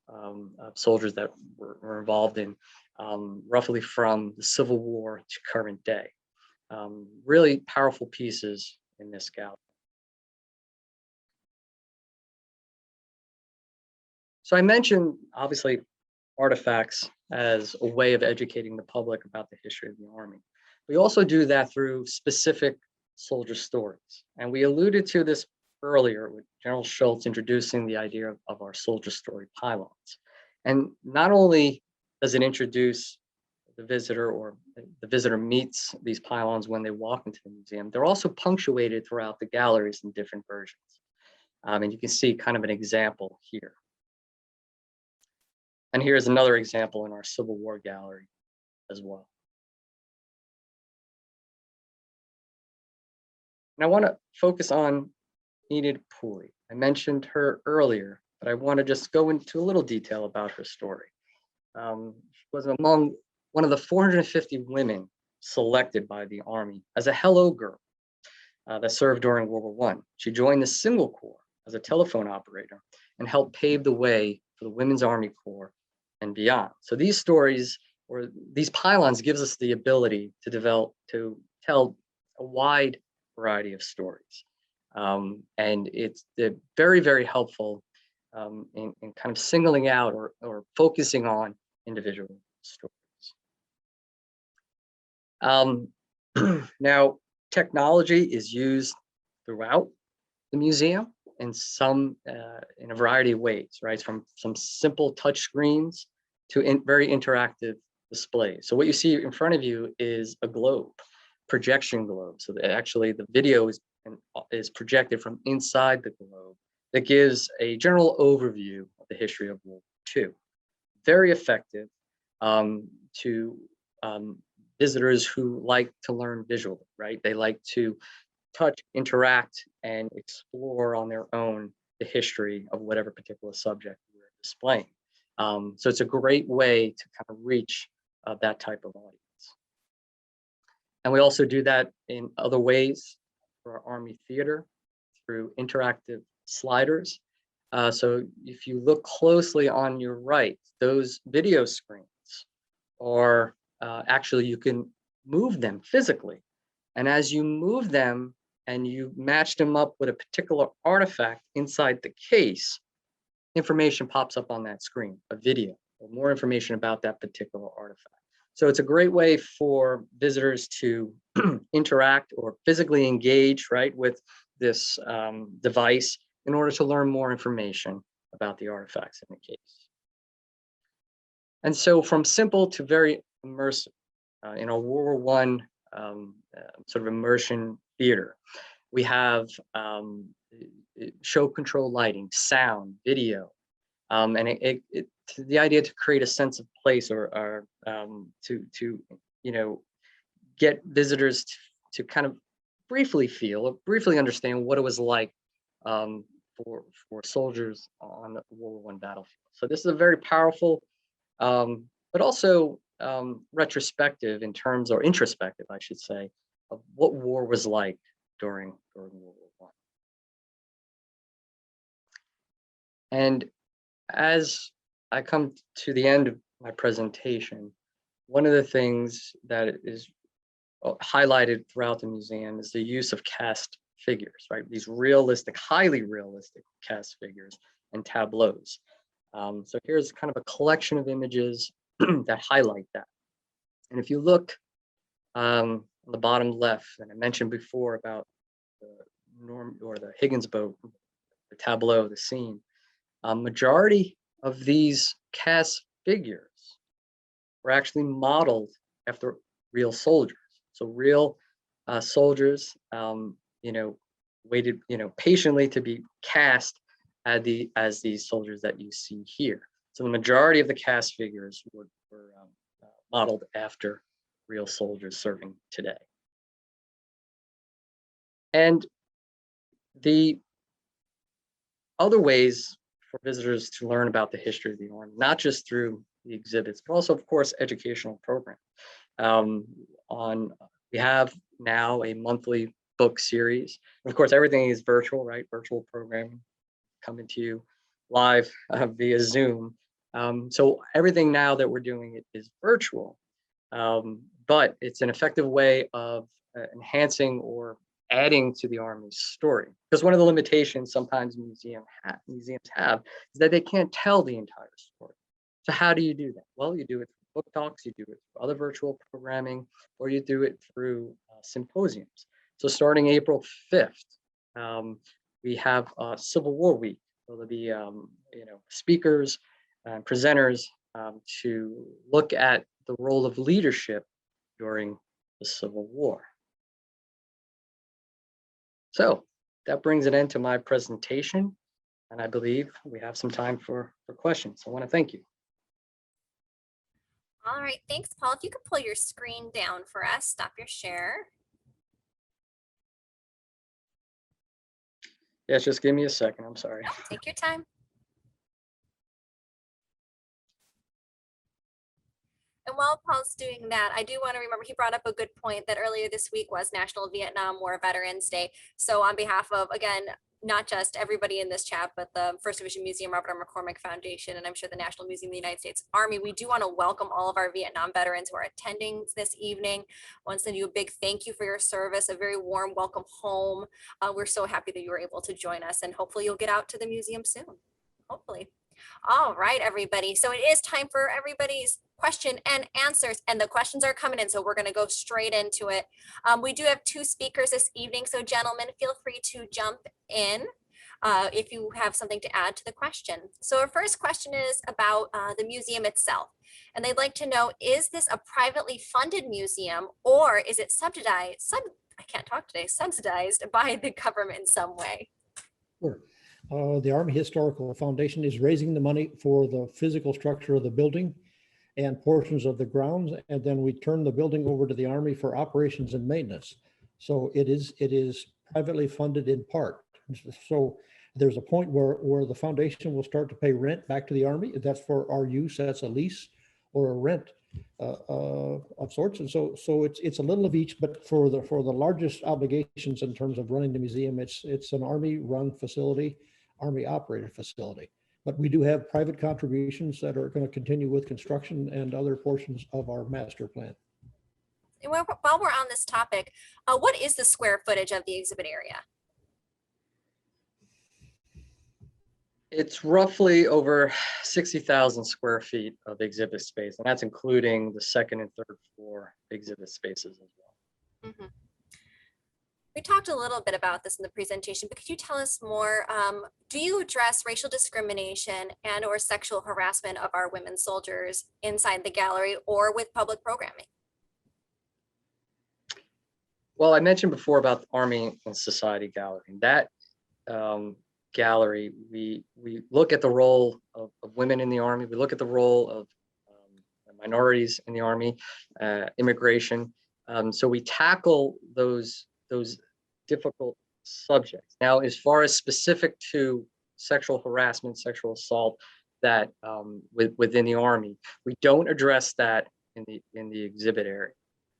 of soldiers that were involved in roughly from the Civil War to current day. Really powerful pieces in this gallery. So I mentioned, obviously, artifacts as a way of educating the public about the history of the Army. We also do that through specific soldier stories. And we alluded to this earlier with General Schultz introducing the idea of our soldier story pylons. And not only does it introduce the visitor, or the visitor meets these pylons when they walk into the museum, they're also punctuated throughout the galleries in different versions. And you can see kind of an example here. And here's another example in our Civil War gallery as well. And I want to focus on Enid Pooley. I mentioned her earlier, but I want to just go into a little detail about her story. She was among one of the 450 women selected by the Army as a hello girl that served during World War I. She joined the Single Corps as a telephone operator and helped pave the way for the Women's Army Corps and beyond. So these stories, or these pylons, gives us the ability to tell a wide variety of stories. And it's very, very helpful in kind of singling out or focusing on individual stories. Now, technology is used throughout the museum in in a variety of ways, right? From some simple touch screens to very interactive displays. So what you see in front of you is a globe, projection globe. So actually the video is projected from inside the globe that gives a general overview of the history of World War II. Very effective to visitors who like to learn visually, right? They like to touch, interact, and explore on their own the history of whatever particular subject we're displaying. So it's a great way to kind of reach that type of audience. And we also do that in other ways for our Army Theater through interactive sliders. So if you look closely on your right, those video screens are actually, you can move them physically. And as you move them and you match them up with a particular artifact inside the case, information pops up on that screen, a video, or more information about that particular artifact. So it's a great way for visitors to interact or physically engage, right, with this device in order to learn more information about the artifacts in the case. And so from simple to very immersive, in our World War I sort of immersion theater, we have show control lighting, sound, video, and the idea to create a sense of place or to get visitors to kind of briefly feel or briefly understand what it was like for soldiers on the World War I battlefield. So this is a very powerful, but also retrospective in terms, or introspective, I should say, of what war was like during World War I. And as I come to the end of my presentation, one of the things that is highlighted throughout the museum is the use of cast figures, right? These realistic, highly realistic cast figures and tableaus. So here's kind of a collection of images that highlight that. And if you look on the bottom left, and I mentioned before about the the Higgins boat, the tableau, the scene, a majority of these cast figures were actually modeled after real soldiers. So real soldiers, waited, patiently to be cast as these soldiers that you see here. So the majority of the cast figures were modeled after real soldiers serving today. And the other ways for visitors to learn about the history of the Army, not just through the exhibits, but also, of course, educational programs. We have now a monthly book series. Of course, everything is virtual, right? Virtual programming coming to you live via Zoom. So everything now that we're doing is virtual, but it's an effective way of enhancing or adding to the Army's story. Because one of the limitations sometimes museums have is that they can't tell the entire story. So how do you do that? Well, you do it through book talks, you do it through other virtual programming, or you do it through symposiums. So starting April 5th, we have Civil War Week. So there'll be speakers and presenters to look at the role of leadership during the Civil War. So that brings an end to my presentation, and I believe we have some time for questions. I want to thank you. All right, thanks, Paul. If you could pull your screen down for us, stop your share. Yes, just give me a second. I'm sorry. No, take your time. And while Paul's doing that, I do want to remember, he brought up a good point that earlier this week was National Vietnam War Veterans Day. So on behalf of, again, not just everybody in this chat, but the First Division Museum, Robert R. McCormick Foundation, and I'm sure the National Museum of the United States Army, we do want to welcome all of our Vietnam veterans who are attending this evening. I want to send you a big thank you for your service, a very warm welcome home. We're so happy that you were able to join us, and hopefully you'll get out to the museum soon, hopefully. All right, everybody. So it is time for everybody's question and answers, and the questions are coming in. So we're going to go straight into it. We do have two speakers this evening. So gentlemen, feel free to jump in if you have something to add to the question. So our first question is about the museum itself. And they'd like to know, is this a privately funded museum, or is it subsidized by the government in some way? Sure. The Army Historical Foundation is raising the money for the physical structure of the building and portions of the grounds, and then we turn the building over to the Army for operations and maintenance. So it is privately funded in part. So there's a point where the foundation will start to pay rent back to the Army. That's for our use. That's a lease or a rent of sorts. And so it's a little of each, but for the largest obligations in terms of running the museum, it's an Army-run facility, Army-operated facility. But we do have private contributions that are going to continue with construction and other portions of our master plan. And while we're on this topic, what is the square footage of the exhibit area? It's roughly over 60,000 square feet of exhibit space, and that's including the second and third floor exhibit spaces as well. Mm-hmm. We talked a little bit about this in the presentation, but could you tell us more? Do you address racial discrimination and or sexual harassment of our women soldiers inside the gallery or with public programming? Well, I mentioned before about the Army and Society Gallery. That gallery, we look at the role of women in the Army. We look at the role of minorities in the Army, immigration. So we tackle those difficult subjects. Now, as far as specific to sexual harassment, sexual assault, that within the Army, we don't address that in the exhibit area.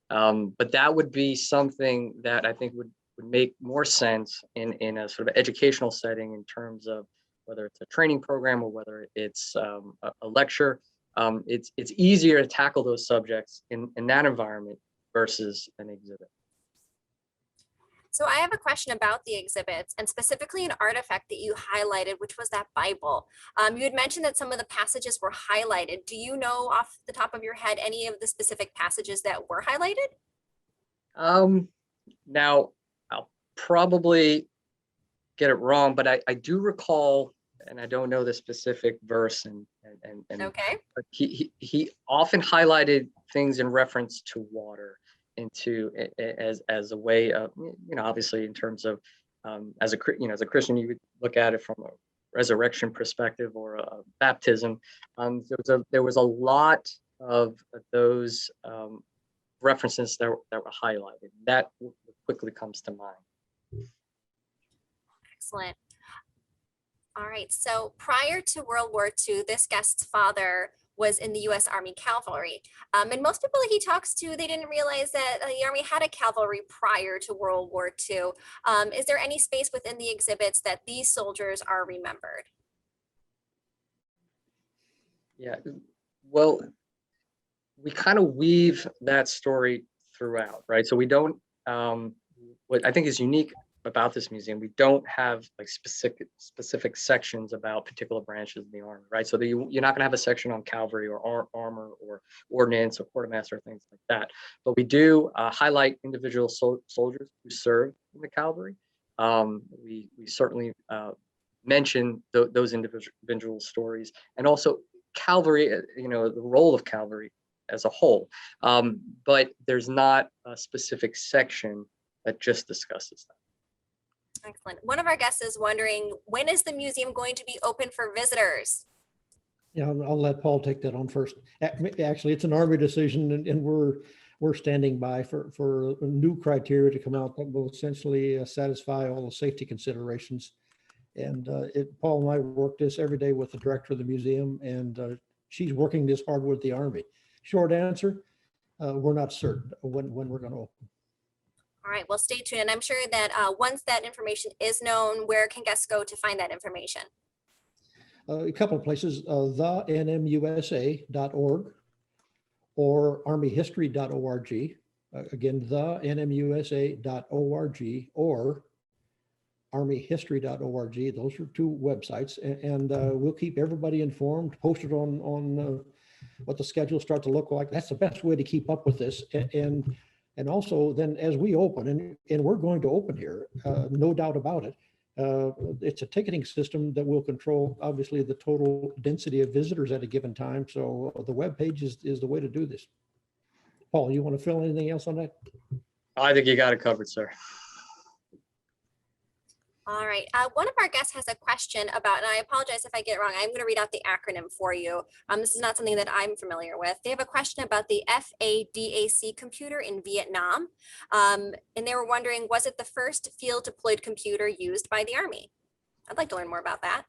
But that would be something that I think would make more sense in a sort of educational setting in terms of whether it's a training program or whether it's a lecture. It's easier to tackle those subjects in that environment versus an exhibit. So I have a question about the exhibits, and specifically an artifact that you highlighted, which was that Bible. You had mentioned that some of the passages were highlighted. Do you know off the top of your head any of the specific passages that were highlighted? Now, I'll probably get it wrong, but I do recall, and I don't know the specific verse, and Okay. but he often highlighted things in reference to water, as a way of, obviously in terms of as a Christian, you would look at it from a resurrection perspective or a baptism. There was a lot of those references that were highlighted. That quickly comes to mind. Excellent. All right. So prior to World War II, this guest's father was in the U.S. Army Cavalry. And most people he talks to, they didn't realize that the Army had a cavalry prior to World War II. Is there any space within the exhibits that these soldiers are remembered? Yeah, well, we kind of weave that story throughout, right? So we don't, what I think is unique about this museum, we don't have like specific sections about particular branches of the Army, right? So you're not gonna have a section on cavalry or armor or ordnance or quartermaster, things like that. But we do highlight individual soldiers who served in the cavalry. We certainly mention those individual stories, and also cavalry, the role of cavalry as a whole. But there's not a specific section that just discusses that. Excellent. One of our guests is wondering, when is the museum going to be open for visitors? Yeah, I'll let Paul take that on first. Actually, it's an Army decision, and we're standing by for new criteria to come out that will essentially satisfy all the safety considerations. And Paul and I work this every day with the director of the museum, and she's working this hard with the Army. Short answer, we're not certain when we're going to open. All right, well, stay tuned. And I'm sure that once that information is known, where can guests go to find that information? A couple of places, thenmusa.org or armyhistory.org. Again, thenmusa.org or armyhistory.org. Those are two websites, and we'll keep everybody informed, posted on what the schedules start to look like. That's the best way to keep up with this. And also then as we open, and we're going to open here, no doubt about it, it's a ticketing system that will control obviously the total density of visitors at a given time. So the web page is the way to do this. Paul, you want to fill anything else on that? I think you got it covered, sir. All right. One of our guests has a question about, and I apologize if I get it wrong, I'm going to read out the acronym for you. This is not something that I'm familiar with. They have a question about the FADAC computer in Vietnam. And they were wondering, was it the first field deployed computer used by the Army? I'd like to learn more about that.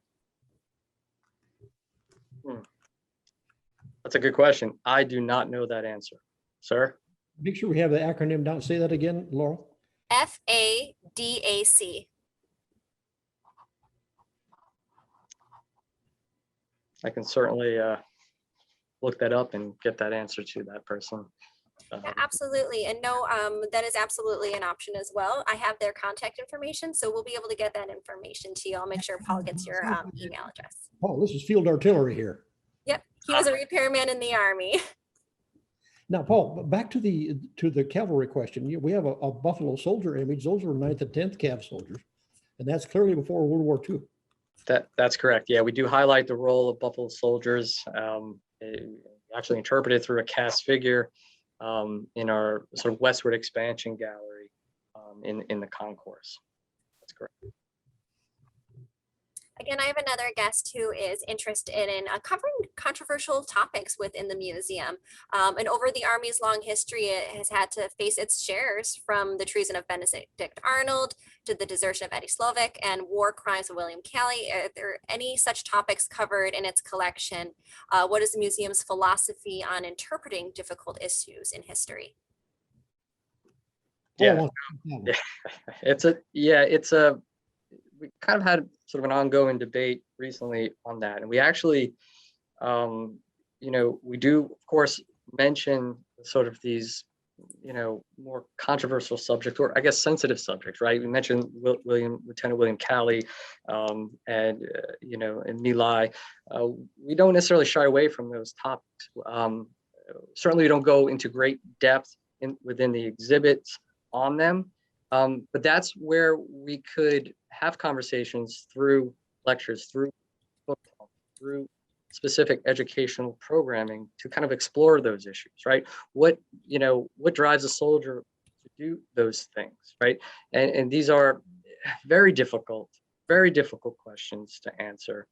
That's a good question. I do not know that answer. Sir? Make sure we have the acronym down. Say that again, Laurel. FADAC. I can certainly look that up and get that answer to that person. Yeah, absolutely. And no, that is absolutely an option as well. I have their contact information, so we'll be able to get that information to you. I'll make sure Paul gets your email address. Oh, this is field artillery here. Yep, he was a repairman in the Army. Now, Paul, back to the cavalry question. We have a Buffalo soldier image. Those were 9th and 10th Cav soldiers, and that's clearly before World War II. That's correct. Yeah, we do highlight the role of Buffalo soldiers, actually interpreted through a cast figure in our sort of westward expansion gallery in the concourse. That's correct. Again, I have another guest who is interested in covering controversial topics within the museum. And over the Army's long history, it has had to face its shares, from the treason of Benedict Arnold to the desertion of Eddie Slovic and war crimes of William Calley. Are there any such topics covered in its collection? What is the museum's philosophy on interpreting difficult issues in history? Yeah, we kind of had sort of an ongoing debate recently on that. And we actually, we do, of course, mention sort of these, more controversial subjects, or I guess sensitive subjects, right? We mentioned Lieutenant William Calley, and My Lai. We don't necessarily shy away from those topics. Certainly, we don't go into great depth within the exhibits on them, but that's where we could have conversations through lectures, through book talk, through specific educational programming to kind of explore those issues, right? What drives a soldier to do those things, right? And these are very difficult questions to answer,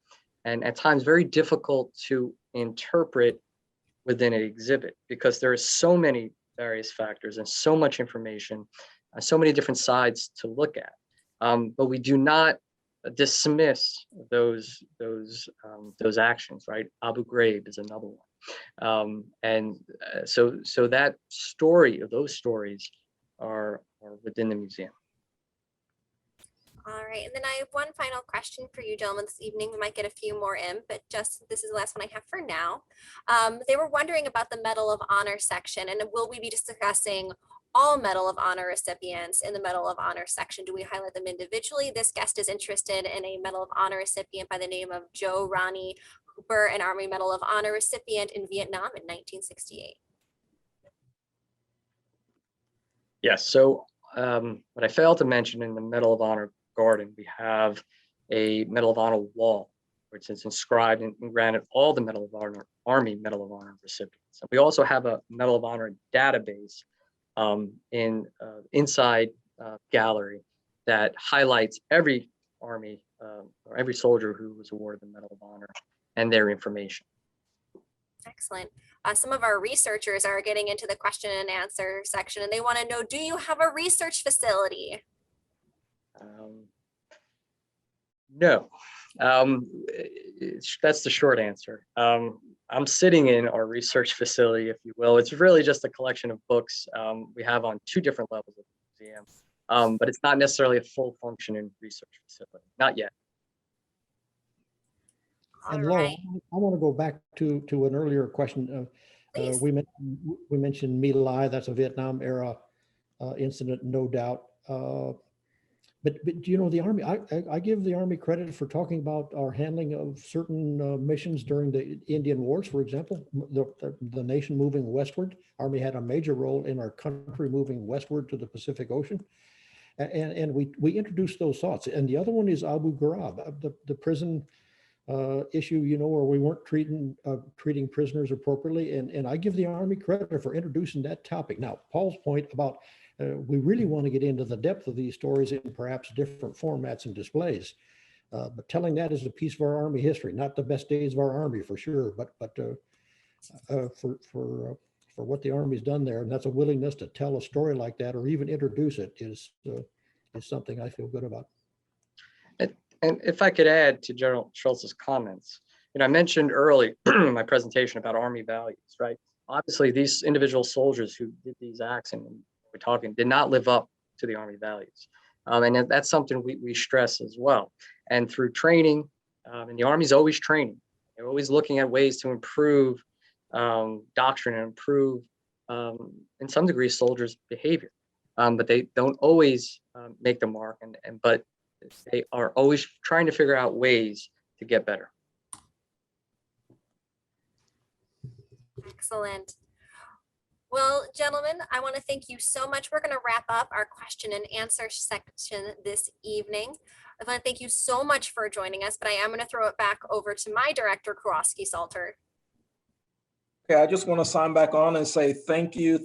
and at times very difficult to interpret within an exhibit, because there are so many various factors and so much information, so many different sides to look at. But we do not dismiss those actions, right? Abu Ghraib is another one, so that those stories are within the museum. All right, and then I have one final question for you gentlemen this evening. We might get a few more in, but just this is the last one I have for now. They were wondering about the Medal of Honor section, and will we be discussing all Medal of Honor recipients in the Medal of Honor section? Do we highlight them individually? This guest is interested in a Medal of Honor recipient by the name of Joe Ronnie Hooper, an Army Medal of Honor recipient in Vietnam in 1968. Yes, so what I failed to mention in the Medal of Honor garden, we have a Medal of Honor wall, which is inscribed and granted all the Medal of Honor, Army Medal of Honor recipients. And we also have a Medal of Honor database inside gallery that highlights every Army or every soldier who was awarded the Medal of Honor and their information. Excellent. Some of our researchers are getting into the question and answer section, and they want to know, do you have a research facility? No, that's the short answer. I'm sitting in our research facility, if you will. It's really just a collection of books we have on 2 different levels of the museum, but it's not necessarily a full functioning research facility, not yet. And Laura, I want to go back to an earlier question. We mentioned My Lai. That's a Vietnam era incident, no doubt. But the Army, I give the Army credit for talking about our handling of certain missions during the Indian Wars, for example, the nation moving westward. Army had a major role in our country moving westward to the Pacific Ocean. And we introduced those thoughts. And the other one is Abu Ghraib, the prison issue, where we weren't treating prisoners appropriately. And I give the Army credit for introducing that topic. Now, Paul's point about we really want to get into the depth of these stories in perhaps different formats and displays. But telling that is a piece of our Army history, not the best days of our Army for sure, but for what the Army's done there, and that's a willingness to tell a story like that or even introduce it is something I feel good about. And if I could add to General Schultz's comments, I mentioned early in my presentation about Army values, right? Obviously, these individual soldiers who did these acts, and we're talking, did not live up to the Army values. And that's something we stress as well. And through training, and the Army's always training. They're always looking at ways to improve doctrine and improve, in some degree, soldiers' behavior. But they don't always make the mark, but they are always trying to figure out ways to get better. Excellent. Well, gentlemen, I want to thank you so much. We're going to wrap up our question and answer section this evening. I want to thank you so much for joining us, but I am going to throw it back over to my director, Kowalski Salter. Okay, I just want to sign back on and say thank you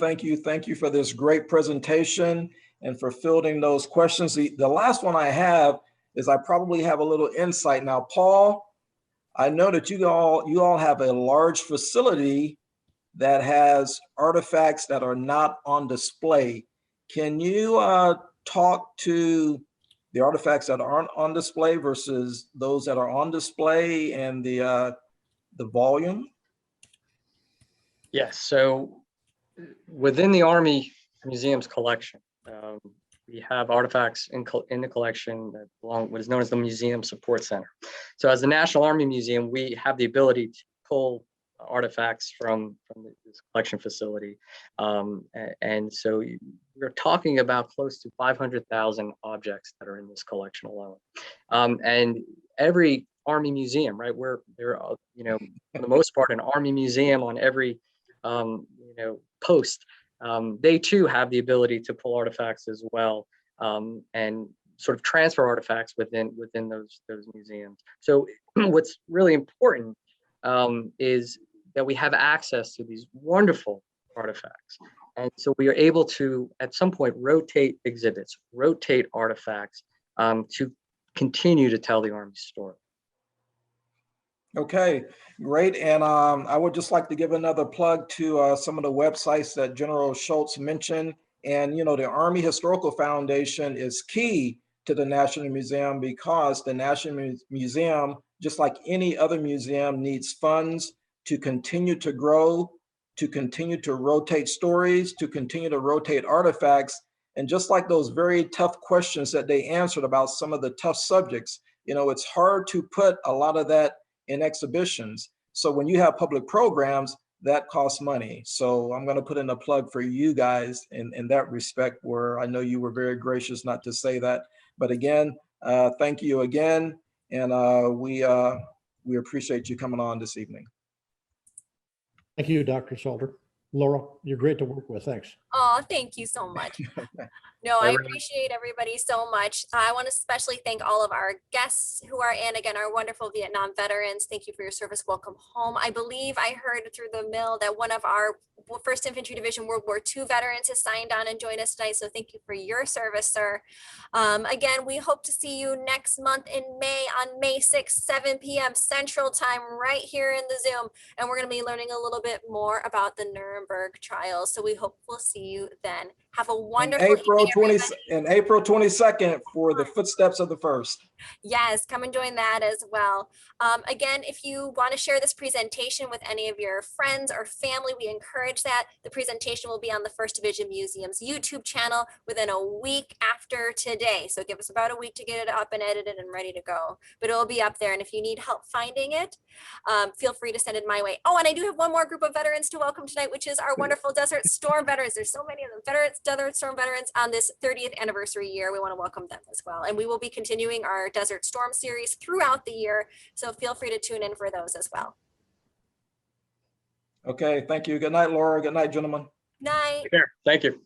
for this great presentation and for fielding those questions. The last one I have is I probably have a little insight. Now, Paul, I know that you all have a large facility that has artifacts that are not on display. Can you talk to the artifacts that aren't on display versus those that are on display and the volume? Yes, so within the Army Museum's collection, we have artifacts in the collection that belong what is known as the Museum Support Center. So as the National Army Museum, we have the ability to pull artifacts from this collection facility. And so we're talking about close to 500,000 objects that are in this collection alone. And every Army museum, right, where there are, you know, for the most part, an Army museum on every, you know, post, they too have the ability to pull artifacts as well, and sort of transfer artifacts within those museums. So what's really important is that we have access to these wonderful artifacts. And so we are able to, at some point, rotate exhibits, rotate artifacts to continue to tell the Army's story. Okay, great. And I would just like to give another plug to some of the websites that General Schultz mentioned. And, you know, the Army Historical Foundation is key to the National Museum because the National Museum, just like any other museum, needs funds to continue to grow, to continue to rotate stories, to continue to rotate artifacts. And just like those very tough questions that they answered about some of the tough subjects, you know, it's hard to put a lot of that in exhibitions. So when you have public programs, that costs money. So I'm going to put in a plug for you guys in that respect, where I know you were very gracious not to say that. But again, thank you again. And we appreciate you coming on this evening. Thank you, Dr. Salter. Laura, you're great to work with. Thanks. Oh, thank you so much. No, I appreciate everybody so much. I want to especially thank all of our guests who are in, again, our wonderful Vietnam veterans. Thank you for your service. Welcome home. I believe I heard through the mill that one of our 1st Infantry Division World War II veterans has signed on and joined us tonight. So thank you for your service, sir. Again, we hope to see you next month in May on May 6th, 7 p.m. Central Time, right here in the Zoom. And we're going to be learning a little bit more about the Nuremberg trials. So we hope we'll see you then. Have a wonderful April 22nd for the Footsteps of the First. Yes, come and join that as well. Again, if you want to share this presentation with any of your friends or family, we encourage that. The presentation will be on the 1st Division Museum's YouTube channel within a week after today. So give us about a week to get it up and edited and ready to go. But it will be up there. And if you need help finding it, feel free to send it my way. Oh, and I do have one more group of veterans to welcome tonight, which is our wonderful Desert Storm veterans. There's so many of them, Desert Storm veterans on this 30th anniversary year. We want to welcome them as well. And we will be continuing our Desert Storm series throughout the year. So feel free to tune in for those as well. Okay, thank you. Good night, Laura. Good night, gentlemen. Night. Take care. Thank you.